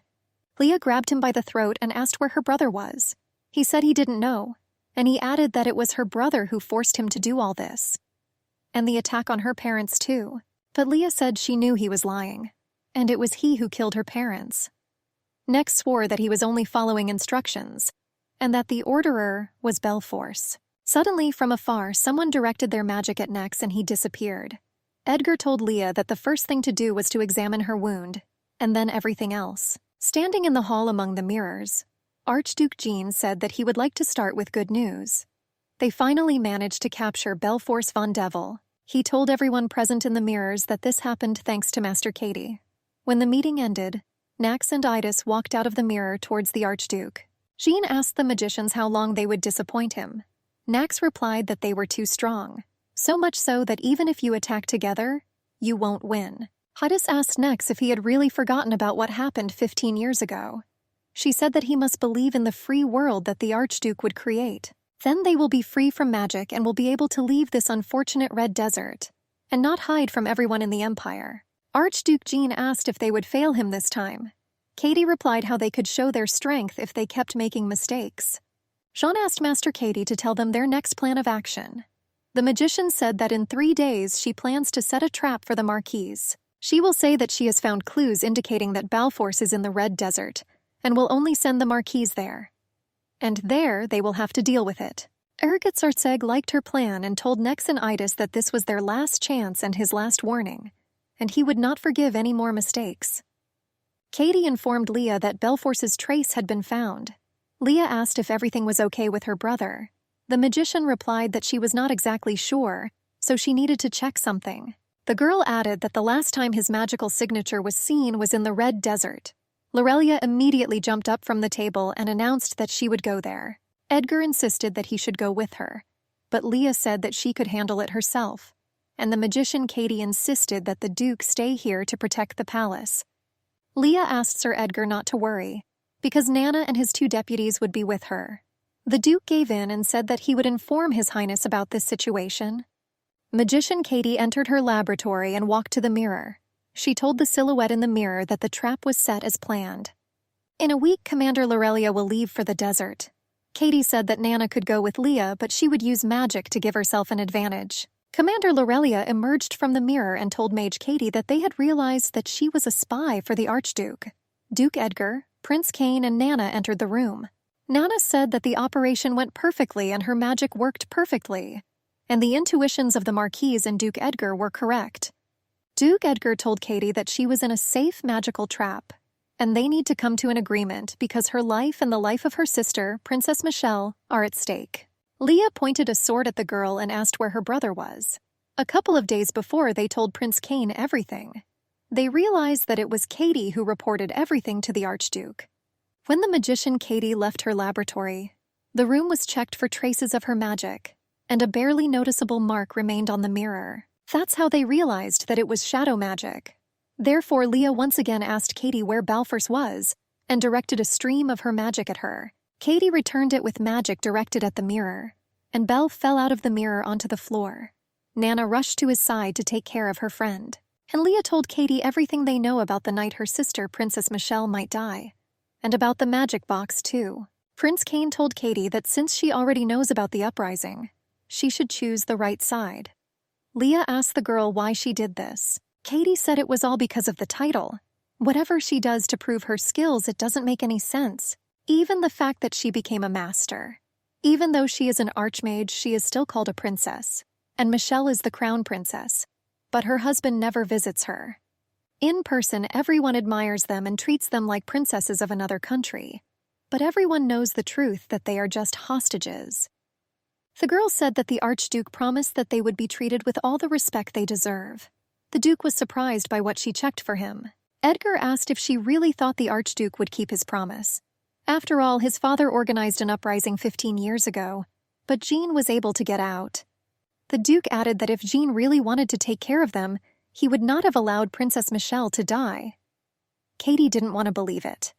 Speaker 1: Leah grabbed him by the throat and asked where her brother was. He said he didn't know, and he added that it was her brother who forced him to do all this. And the attack on her parents too. But Leah said she knew he was lying, and it was he who killed her parents. Nex swore that he was only following instructions, and that the orderer was Belforce. Suddenly, from afar, someone directed their magic at Nex and he disappeared. Edgar told Leah that the first thing to do was to examine her wound, and then everything else. Standing in the hall among the mirrors, Archduke Jean said that he would like to start with good news. They finally managed to capture Belforce von Devil. He told everyone present in the mirrors that this happened thanks to Master Katie. When the meeting ended, Nax and Idis walked out of the mirror towards the Archduke. Jean asked the magicians how long they would disappoint him. Nax replied that they were too strong, so much so that even if you attack together, you won't win. Idis asked Nex if he had really forgotten about what happened 15 years ago. She said that he must believe in the free world that the Archduke would create. Then they will be free from magic and will be able to leave this unfortunate red desert, and not hide from everyone in the Empire. Archduke Jean asked if they would fail him this time. Katie replied how they could show their strength if they kept making mistakes. Jean asked Master Katie to tell them their next plan of action. The magician said that in 3 days she plans to set a trap for the Marquise. She will say that she has found clues indicating that Balforce is in the Red Desert, and will only send the Marquise there. and there they will have to deal with it. Ergetsarseg liked her plan and told Nexonitis that this was their last chance and his last warning, and he would not forgive any more mistakes. Katie informed Leah that Belforce's trace had been found. Leah asked if everything was okay with her brother. The magician replied that she was not exactly sure, so she needed to check something. The girl added that the last time his magical signature was seen was in the Red Desert. Lorelia immediately jumped up from the table and announced that she would go there. Edgar insisted that he should go with her, but Leah said that she could handle it herself, and the magician Katie insisted that the Duke stay here to protect the palace. Leah asked Sir Edgar not to worry, because Nana and his 2 deputies would be with her. The Duke gave in and said that he would inform His Highness about this situation. Magician Katie entered her laboratory and walked to the mirror. She told the silhouette in the mirror that the trap was set as planned. In a week, Commander Lorelia will leave for the desert. Katie said that Nana could go with Leah, but she would use magic to give herself an advantage. Commander Lorelia emerged from the mirror and told Mage Katie that they had realized that she was a spy for the Archduke. Duke Edgar, Prince Cain, and Nana entered the room. Nana said that the operation went perfectly and her magic worked perfectly, and the intuitions of the Marquise and Duke Edgar were correct. Duke Edgar told Katie that she was in a safe magical trap, and they need to come to an agreement because her life and the life of her sister, Princess Michelle, are at stake. Leah pointed a sword at the girl and asked where her brother was. A couple of days before, they told Prince Cain everything. They realized that it was Katie who reported everything to the Archduke. When the magician Katie left her laboratory, the room was checked for traces of her magic, and a barely noticeable mark remained on the mirror. That's how they realized that it was shadow magic. Therefore, Leah once again asked Katie where Balforce was and directed a stream of her magic at her. Katie returned it with magic directed at the mirror, and Belle fell out of the mirror onto the floor. Nana rushed to his side to take care of her friend, and Leah told Katie everything they know about the night her sister, Princess Michelle, might die, and about the magic box, too. Prince Cain told Katie that since she already knows about the uprising, she should choose the right side. Leah asked the girl why she did this. Katie said it was all because of the title. Whatever she does to prove her skills, it doesn't make any sense. Even the fact that she became a master. Even though she is an archmage, she is still called a princess, and Michelle is the crown princess, but her husband never visits her. In person, everyone admires them and treats them like princesses of another country, but everyone knows the truth that they are just hostages. The girl said that the Archduke promised that they would be treated with all the respect they deserve. The Duke was surprised by what she checked for him. Edgar asked if she really thought the Archduke would keep his promise. After all, his father organized an uprising 15 years ago, but Jean was able to get out. The Duke added that if Jean really wanted to take care of them, he would not have allowed Princess Michelle to die. Katie didn't want to believe it.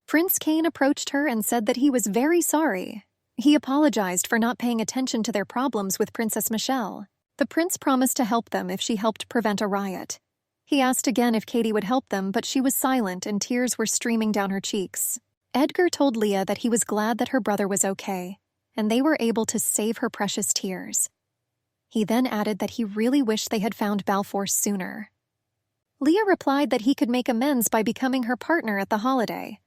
Speaker 1: Prince Cain approached her and said that he was very sorry. He apologized for not paying attention to their problems with Princess Michelle. The prince promised to help them if she helped prevent a riot. He asked again if Katie would help them, but she was silent and tears were streaming down her cheeks. Edgar told Leah that he was glad that her brother was okay, and they were able to save her precious tears. He then added that he really wished they had found Balforce sooner. Leah replied that he could make amends by becoming her partner at the holiday.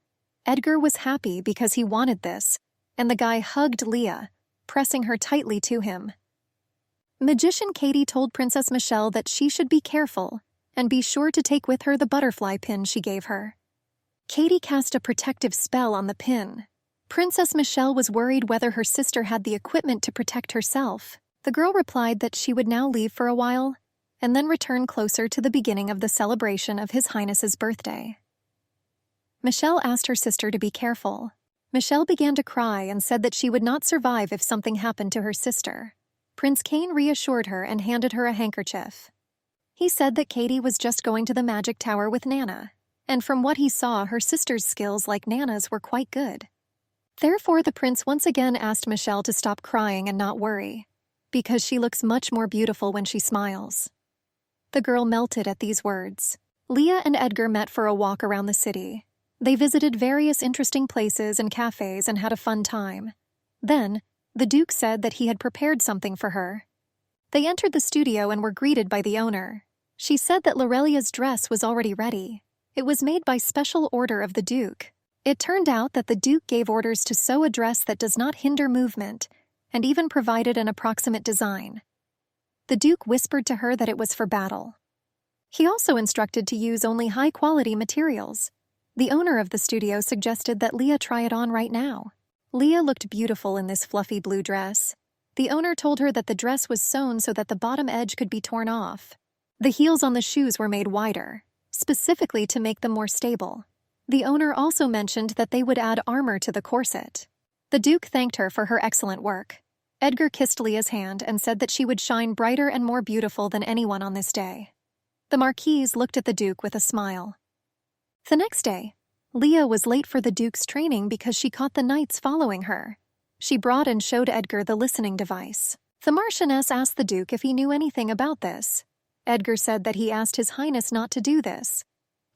Speaker 1: Edgar was happy because he wanted this, and the guy hugged Leah, pressing her tightly to him. Magician Katie told Princess Michelle that she should be careful and be sure to take with her the butterfly pin she gave her. Katie cast a protective spell on the pin. Princess Michelle was worried whether her sister had the equipment to protect herself. The girl replied that she would now leave for a while and then return closer to the beginning of the celebration of His Highness's birthday. Michelle asked her sister to be careful. Michelle began to cry and said that she would not survive if something happened to her sister. Prince Cain reassured her and handed her a handkerchief. He said that Katie was just going to the magic tower with Nana, and from what he saw, her sister's skills like Nana's were quite good. Therefore, the prince once again asked Michelle to stop crying and not worry, because she looks much more beautiful when she smiles. The girl melted at these words. Leah and Edgar met for a walk around the city. They visited various interesting places and cafes and had a fun time. Then, the Duke said that he had prepared something for her. They entered the studio and were greeted by the owner. She said that Lorelia's dress was already ready. It was made by special order of the Duke. It turned out that the Duke gave orders to sew a dress that does not hinder movement, and even provided an approximate design. The Duke whispered to her that it was for battle. He also instructed to use only high-quality materials. The owner of the studio suggested that Leah try it on right now. Leah looked beautiful in this fluffy blue dress. The owner told her that the dress was sewn so that the bottom edge could be torn off. The heels on the shoes were made wider, specifically to make them more stable. The owner also mentioned that they would add armor to the corset. The Duke thanked her for her excellent work. Edgar kissed Leah's hand and said that she would shine brighter and more beautiful than anyone on this day. The Marquise looked at the Duke with a smile. The next day, Leah was late for the Duke's training because she caught the knights following her. She brought and showed Edgar the listening device. The Marchioness asked the Duke if he knew anything about this. Edgar said that he asked His Highness not to do this.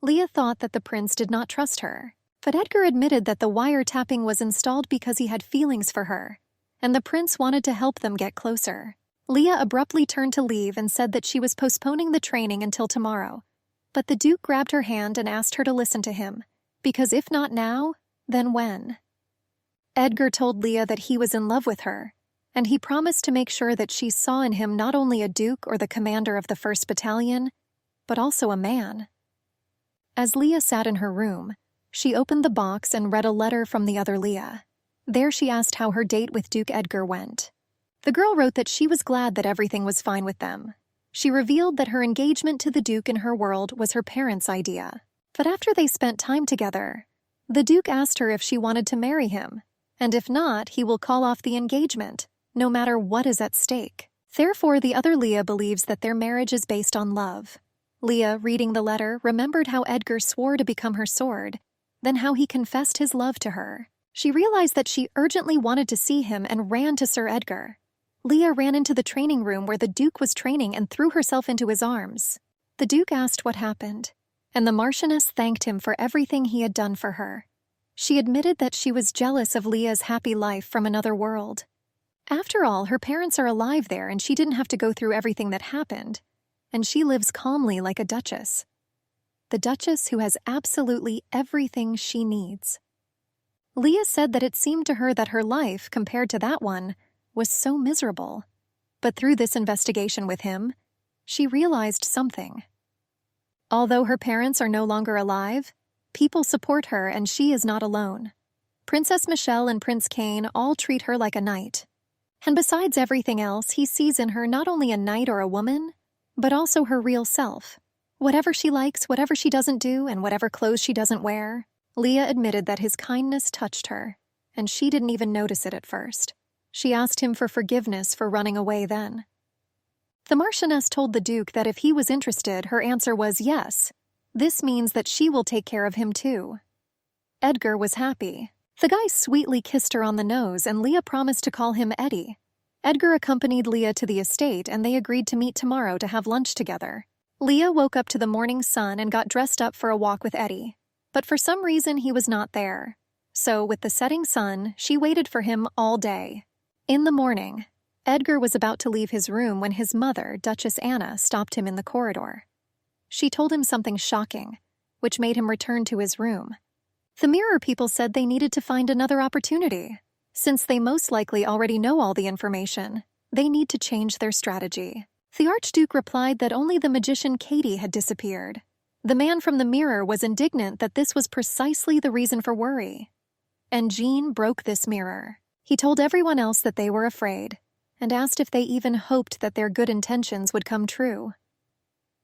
Speaker 1: Leah thought that the prince did not trust her, but Edgar admitted that the wiretapping was installed because he had feelings for her, and the prince wanted to help them get closer. Leah abruptly turned to leave and said that she was postponing the training until tomorrow, but the Duke grabbed her hand and asked her to listen to him, because if not now, then when? Edgar told Leah that he was in love with her, and he promised to make sure that she saw in him not only a duke or the commander of the 1st Battalion, but also a man. As Leah sat in her room, she opened the box and read a letter from the other Leah. There she asked how her date with Duke Edgar went. The girl wrote that she was glad that everything was fine with them. She revealed that her engagement to the Duke in her world was her parents' idea. But after they spent time together, the Duke asked her if she wanted to marry him, and if not, he will call off the engagement, no matter what is at stake. Therefore, the other Leah believes that their marriage is based on love. Leah, reading the letter, remembered how Edgar swore to become her sword, then how he confessed his love to her. She realized that she urgently wanted to see him and ran to Sir Edgar. Leah ran into the training room where the Duke was training and threw herself into his arms. The Duke asked what happened, and the Marchioness thanked him for everything he had done for her. She admitted that she was jealous of Leah's happy life from another world. After all, her parents are alive there and she didn't have to go through everything that happened, and she lives calmly like a duchess. The duchess who has absolutely everything she needs. Leah said that it seemed to her that her life, compared to that one, was so miserable. But through this investigation with him, she realized something. Although her parents are no longer alive, people support her and she is not alone. Princess Michelle and Prince Cain all treat her like a knight. And besides everything else, he sees in her not only a knight or a woman, but also her real self. Whatever she likes, whatever she doesn't do, and whatever clothes she doesn't wear, Leah admitted that his kindness touched her, and she didn't even notice it at first. She asked him for forgiveness for running away then. The Marchioness told the Duke that if he was interested, her answer was yes. This means that she will take care of him too. Edgar was happy. The guy sweetly kissed her on the nose, and Leah promised to call him Eddie. Edgar accompanied Leah to the estate, and they agreed to meet tomorrow to have lunch together. Leah woke up to the morning sun and got dressed up for a walk with Eddie. But for some reason, he was not there. So, with the setting sun, she waited for him all day. In the morning, Edgar was about to leave his room when his mother, Duchess Anna, stopped him in the corridor. She told him something shocking, which made him return to his room. The mirror people said they needed to find another opportunity. Since they most likely already know all the information, they need to change their strategy. The Archduke replied that only the magician Katie had disappeared. The man from the mirror was indignant that this was precisely the reason for worry. And Jean broke this mirror. He told everyone else that they were afraid, and asked if they even hoped that their good intentions would come true.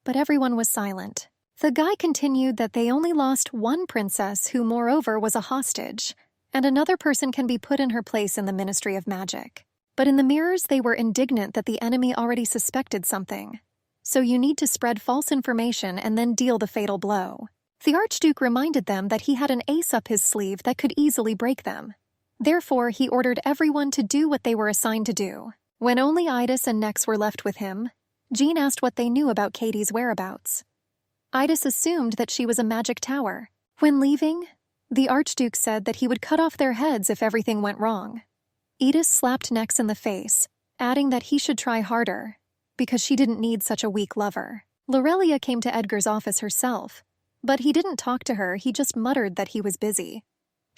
Speaker 1: But everyone was silent. The guy continued that they only lost one princess who, moreover, was a hostage, and another person can be put in her place in the Ministry of Magic. But in the mirrors, they were indignant that the enemy already suspected something. So you need to spread false information and then deal the fatal blow. The Archduke reminded them that he had an ace up his sleeve that could easily break them. Therefore, he ordered everyone to do what they were assigned to do. When only Idis and Nex were left with him, Jean asked what they knew about Katie's whereabouts. Idis assumed that she was a magic tower. When leaving, the Archduke said that he would cut off their heads if everything went wrong. Idis slapped Nex in the face, adding that he should try harder, because she didn't need such a weak lover. Lorelia came to Edgar's office herself, but he didn't talk to her, he just muttered that he was busy.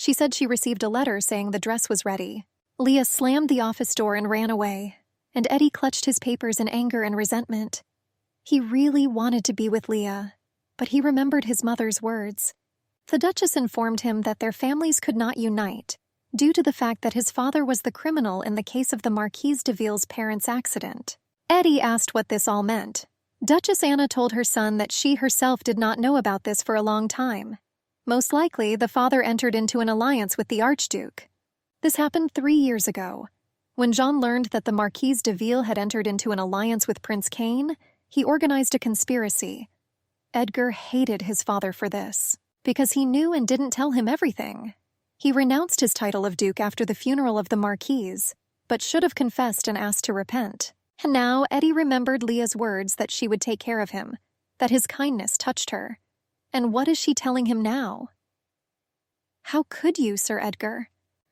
Speaker 1: She said she received a letter saying the dress was ready. Leah slammed the office door and ran away, and Eddie clutched his papers in anger and resentment. He really wanted to be with Leah, but he remembered his mother's words. The Duchess informed him that their families could not unite, due to the fact that his father was the criminal in the case of the Marquise de Ville's parents' accident. Eddie asked what this all meant. Duchess Anna told her son that she herself did not know about this for a long time. Most likely, the father entered into an alliance with the Archduke. This happened 3 years ago. When Jean learned that the Marquise de Ville had entered into an alliance with Prince Cain, he organized a conspiracy. Edgar hated his father for this, because he knew and didn't tell him everything. He renounced his title of Duke after the funeral of the Marquise, but should have confessed and asked to repent. And now Eddie remembered Leah's words that she would take care of him, that his kindness touched her. And what is she telling him now? How could you, Sir Edgar?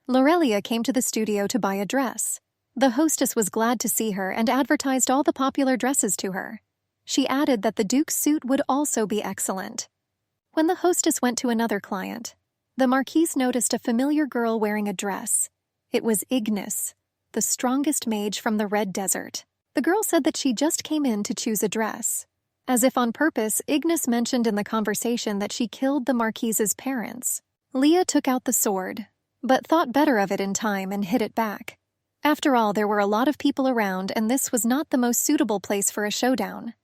Speaker 1: Lorelia came to the studio to buy a dress. The hostess was glad to see her and advertised all the popular dresses to her. She added that the Duke's suit would also be excellent. When the hostess went to another client, the Marquise noticed a familiar girl wearing a dress. It was Ignis, the strongest mage from the Red Desert. The girl said that she just came in to choose a dress. As if on purpose, Ignis mentioned in the conversation that she killed the Marquise's parents. Leah took out the sword, but thought better of it in time and hid it back. After all, there were a lot of people around, and this was not the most suitable place for a showdown.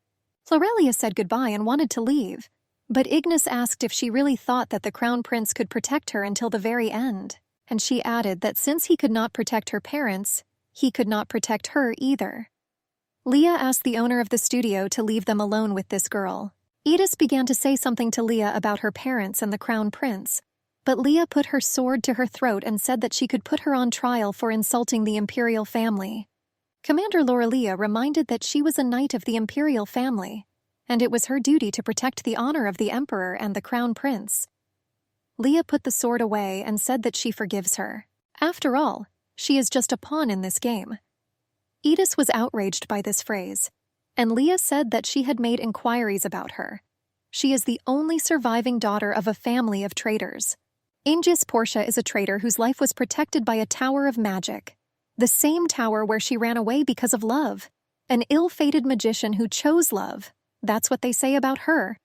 Speaker 1: Lorelia said goodbye and wanted to leave, but Ignis asked if she really thought that the Crown Prince could protect her until the very end, and she added that since he could not protect her parents, he could not protect her either. Leah asked the owner of the studio to leave them alone with this girl. Edith began to say something to Leah about her parents and the Crown Prince, but Leah put her sword to her throat and said that she could put her on trial for insulting the imperial family. Commander Lorelia reminded that she was a knight of the imperial family, and it was her duty to protect the honor of the emperor and the Crown Prince. Leah put the sword away and said that she forgives her. After all, she is just a pawn in this game. Edith was outraged by this phrase, and Leah said that she had made inquiries about her. She is the only surviving daughter of a family of traitors. Aegis Portia is a traitor whose life was protected by a tower of magic, the same tower where she ran away because of love. An ill-fated magician who chose love. That's what they say about her.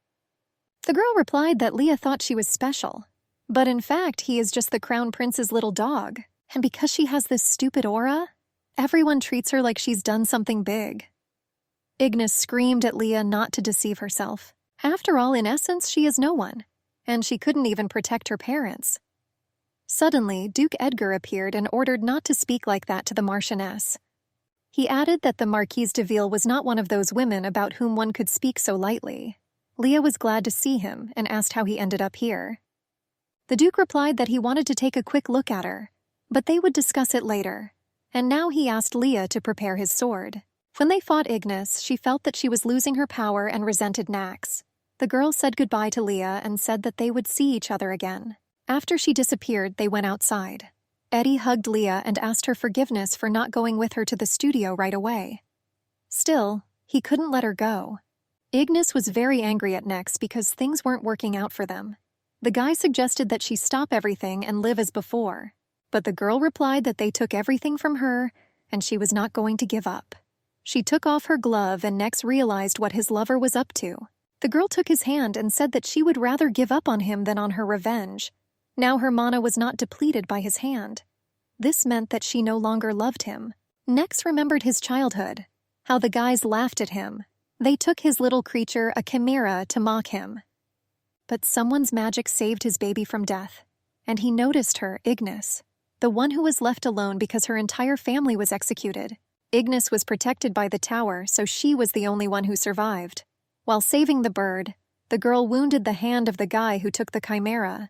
Speaker 1: The girl replied that Leah thought she was special, but in fact he is just the Crown Prince's little dog, and because she has this stupid aura, everyone treats her like she's done something big. Ignis screamed at Leah not to deceive herself. After all, in essence, she is no one, and she couldn't even protect her parents. Suddenly, Duke Edgar appeared and ordered not to speak like that to the Marchioness. He added that the Marquise de Ville was not one of those women about whom one could speak so lightly. Leah was glad to see him and asked how he ended up here. The Duke replied that he wanted to take a quick look at her, but they would discuss it later, and now he asked Leah to prepare his sword. When they fought Ignis, she felt that she was losing her power and resented Nax. The girl said goodbye to Leah and said that they would see each other again. After she disappeared, they went outside. Eddie hugged Leah and asked her forgiveness for not going with her to the studio right away. Still, he couldn't let her go. Ignis was very angry at Nex because things weren't working out for them. The guy suggested that she stop everything and live as before, but the girl replied that they took everything from her and she was not going to give up. She took off her glove and Nex realized what his lover was up to. The girl took his hand and said that she would rather give up on him than on her revenge. Now her mana was not depleted by his hand. This meant that she no longer loved him. Nex remembered his childhood, how the guys laughed at him. They took his little creature, a chimera, to mock him. But someone's magic saved his baby from death, and he noticed her, Ignis, the one who was left alone because her entire family was executed. Ignis was protected by the tower, so she was the only one who survived. While saving the bird, the girl wounded the hand of the guy who took the chimera.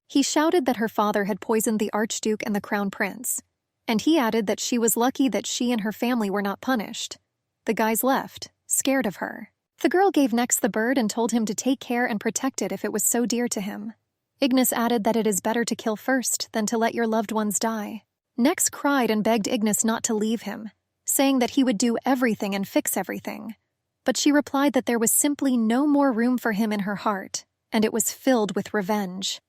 Speaker 1: He shouted that her father had poisoned the Archduke and the Crown Prince, and he added that she was lucky that she and her family were not punished. The guys left, scared of her. The girl gave Nex the bird and told him to take care and protect it if it was so dear to him. Ignis added that it is better to kill first than to let your loved ones die. Nex cried and begged Ignis not to leave him, saying that he would do everything and fix everything. But she replied that there was simply no more room for him in her heart, and it was filled with revenge.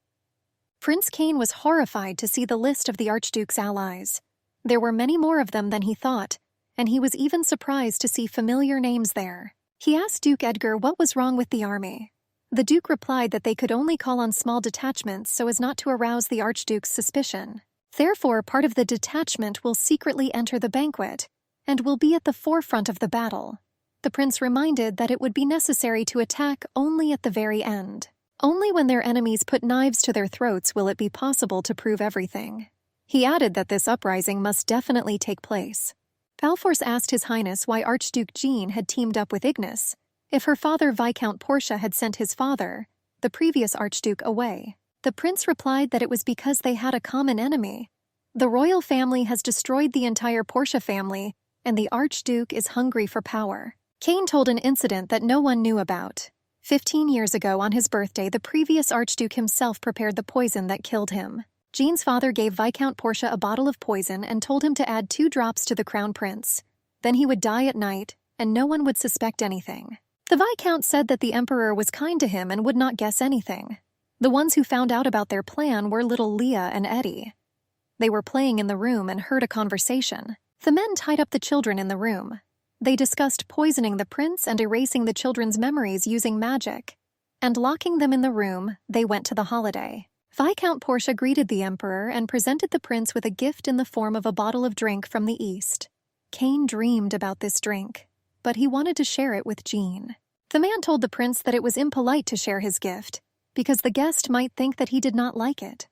Speaker 1: Prince Cain was horrified to see the list of the Archduke's allies. There were many more of them than he thought, and he was even surprised to see familiar names there. He asked Duke Edgar what was wrong with the army. The Duke replied that they could only call on small detachments so as not to arouse the Archduke's suspicion. Therefore, part of the detachment will secretly enter the banquet and will be at the forefront of the battle. The prince reminded that it would be necessary to attack only at the very end. Only when their enemies put knives to their throats will it be possible to prove everything. He added that this uprising must definitely take place. Balforce asked His Highness why Archduke Jean had teamed up with Ignace, if her father Viscount Portia had sent his father, the previous Archduke, away. The prince replied that it was because they had a common enemy. The royal family has destroyed the entire Portia family, and the Archduke is hungry for power. Cain told an incident that no one knew about. 15 years ago, on his birthday, the previous Archduke himself prepared the poison that killed him. Jean's father gave Viscount Portia a bottle of poison and told him to add 2 drops to the crown prince. Then he would die at night, and no one would suspect anything. The Viscount said that the emperor was kind to him and would not guess anything. The ones who found out about their plan were little Leah and Eddie. They were playing in the room and heard a conversation. The men tied up the children in the room. They discussed poisoning the prince and erasing the children's memories using magic. And locking them in the room, they went to the holiday. Viscount Portia greeted the emperor and presented the prince with a gift in the form of a bottle of drink from the east. Cain dreamed about this drink, but he wanted to share it with Jean. The man told the prince that it was impolite to share his gift, because the guest might think that he did not like it.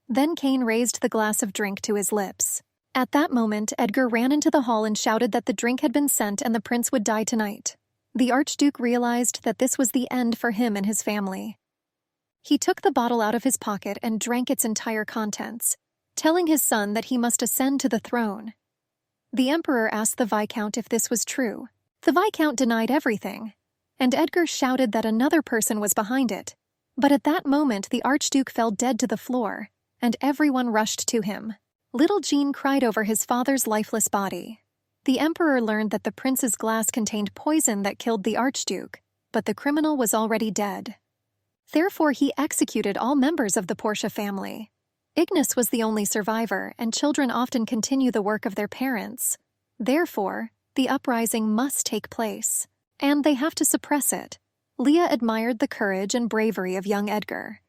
Speaker 1: Then Cain raised the glass of drink to his lips. At that moment, Edgar ran into the hall and shouted that the drink had been sent and the prince would die tonight. The Archduke realized that this was the end for him and his family. He took the bottle out of his pocket and drank its entire contents, telling his son that he must ascend to the throne. The emperor asked the Viscount if this was true. The Viscount denied everything, and Edgar shouted that another person was behind it. But at that moment, the Archduke fell dead to the floor, and everyone rushed to him. Little Jean cried over his father's lifeless body. The emperor learned that the prince's glass contained poison that killed the Archduke, but the criminal was already dead. Therefore, he executed all members of the Portia family. Ignace was the only survivor, and children often continue the work of their parents. Therefore, the uprising must take place, and they have to suppress it. Leah admired the courage and bravery of young Edgar.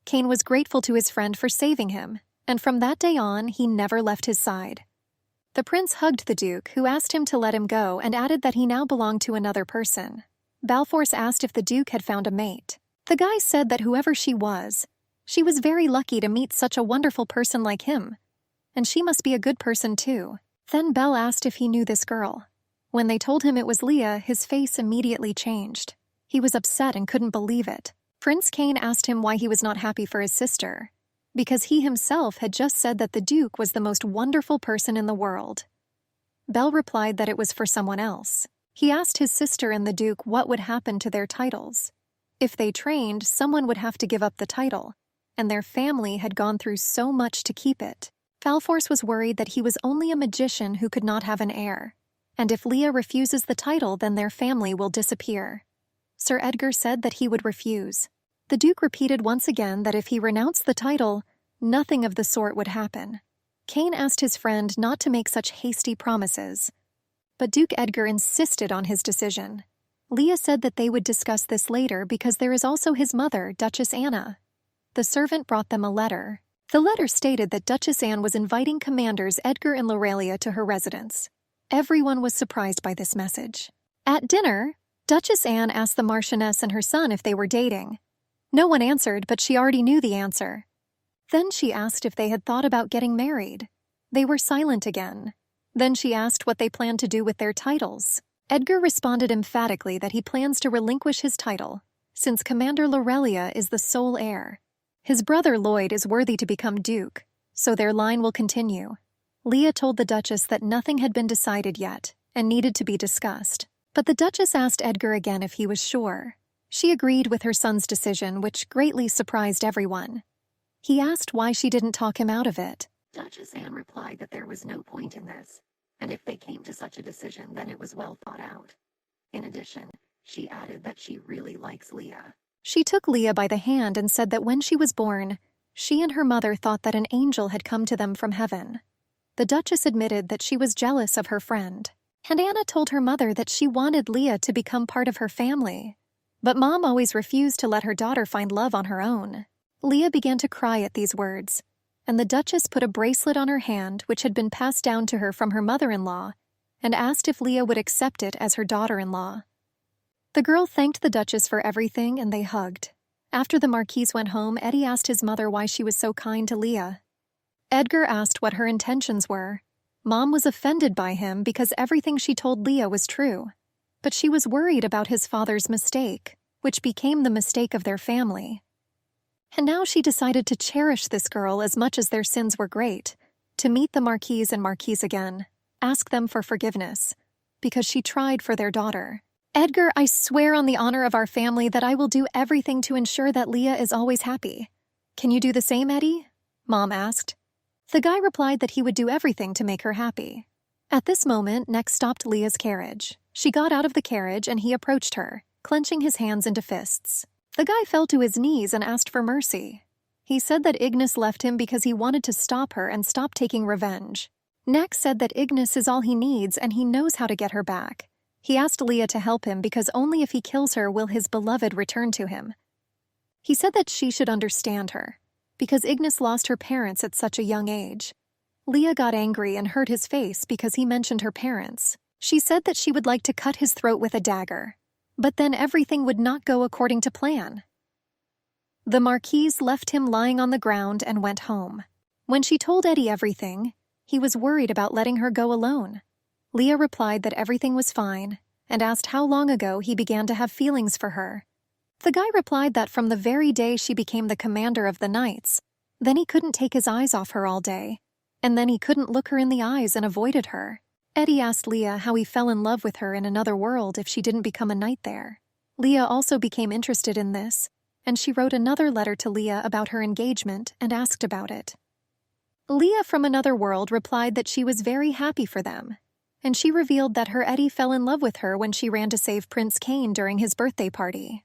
Speaker 1: Cain was grateful to his friend for saving him, and from that day on, he never left his side. The prince hugged the Duke, who asked him to let him go and added that he now belonged to another person. Balforce asked if the Duke had found a mate. The guy said that whoever she was very lucky to meet such a wonderful person like him, and she must be a good person too. Then Bell asked if he knew this girl. When they told him it was Leah, his face immediately changed. He was upset and couldn't believe it. Prince Cain asked him why he was not happy for his sister, because he himself had just said that the Duke was the most wonderful person in the world. Bell replied that it was for someone else. He asked his sister and the Duke what would happen to their titles. If they trained, someone would have to give up the title, and their family had gone through so much to keep it. Balforce was worried that he was only a magician who could not have an heir, and if Leah refuses the title, then their family will disappear. Sir Edgar said that he would refuse. The Duke repeated once again that if he renounced the title, nothing of the sort would happen. Cain asked his friend not to make such hasty promises, but Duke Edgar insisted on his decision. Leah said that they would discuss this later because there is also his mother, Duchess Anna. The servant brought them a letter. The letter stated that Duchess Anne was inviting commanders Edgar and Laurelia to her residence. Everyone was surprised by this message. At dinner, Duchess Anne asked the Marchioness and her son if they were dating. No one answered, but she already knew the answer. Then she asked if they had thought about getting married. They were silent again. Then she asked what they planned to do with their titles. Edgar responded emphatically that he plans to relinquish his title, since Commander Laurelia is the sole heir. His brother Lloyd is worthy to become Duke, so their line will continue. Leah told the Duchess that nothing had been decided yet and needed to be discussed. But the Duchess asked Edgar again if he was sure. She agreed with her son's decision, which greatly surprised everyone. He asked why she didn't talk him out of it.
Speaker 2: Duchess Anne replied that there was no point in this, and if they came to such a decision, then it was well thought out. In addition, she added that she really likes Leah.
Speaker 1: She took Leah by the hand and said that when she was born, She and her mother thought that an angel had come to them from heaven. The Duchess admitted that she was jealous of her friend, and Anna told her mother that she wanted Leah to become part of her family. But Mom always refused to let her daughter find love on her own. Leah began to cry at these words, and the Duchess put a bracelet on her hand which had been passed down to her from her mother-in-law and asked if Leah would accept it as her daughter-in-law. The girl thanked the Duchess for everything and they hugged. After the Marquise went home, Eddie asked his mother why she was so kind to Leah. Edgar asked what her intentions were. Mom was offended by him because everything she told Leah was true, but she was worried about his father's mistake, which became the mistake of their family. And now she decided to cherish this girl as much as their sins were great, to meet the Marquise and Marquise again, ask them for forgiveness, because she tried for their daughter. Edgar, I swear on the honor of our family that I will do everything to ensure that Leah is always happy. Can you do the same, Eddie? Mom asked. The guy replied that he would do everything to make her happy. At this moment, Nick stopped Leah's carriage. She got out of the carriage and he approached her, clenching his hands into fists. The guy fell to his knees and asked for mercy. He said that Ignis left him because he wanted to stop her and stop taking revenge. Nick said that Ignis is all he needs and he knows how to get her back. He asked Leah to help him because only if he kills her will his beloved return to him. He said that she should understand her, because Ignis lost her parents at such a young age. Leah got angry and hurt his face because he mentioned her parents. She said that she would like to cut his throat with a dagger, but then everything would not go according to plan. The Marquise left him lying on the ground and went home. When she told Eddie everything, he was worried about letting her go alone. Leah replied that everything was fine and asked how long ago he began to have feelings for her. The guy replied that from the very day she became the commander of the Knights, then he couldn't take his eyes off her all day, and then he couldn't look her in the eyes and avoided her. Eddie asked Leah how he fell in love with her in another world if she didn't become a knight there. Leah also became interested in this, and she wrote another letter to Leah about her engagement and asked about it. Leah from another world replied that she was very happy for them, and she revealed that her Eddie fell in love with her when she ran to save Prince Cain during his birthday party.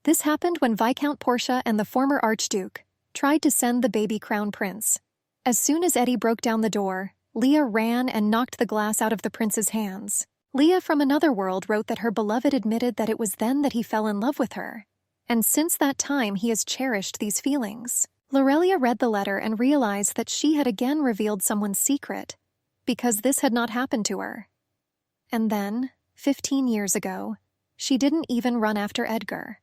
Speaker 1: This happened when Viscount Portia and the former Archduke tried to send the baby crown prince. As soon as Eddie broke down the door, Leah ran and knocked the glass out of the prince's hands. Leah from another world wrote that her beloved admitted that it was then that he fell in love with her, and since that time he has cherished these feelings. Lorelia read the letter and realized that she had again revealed someone's secret, because this had not happened to her. And then, 15 years ago, she didn't even run after Edgar.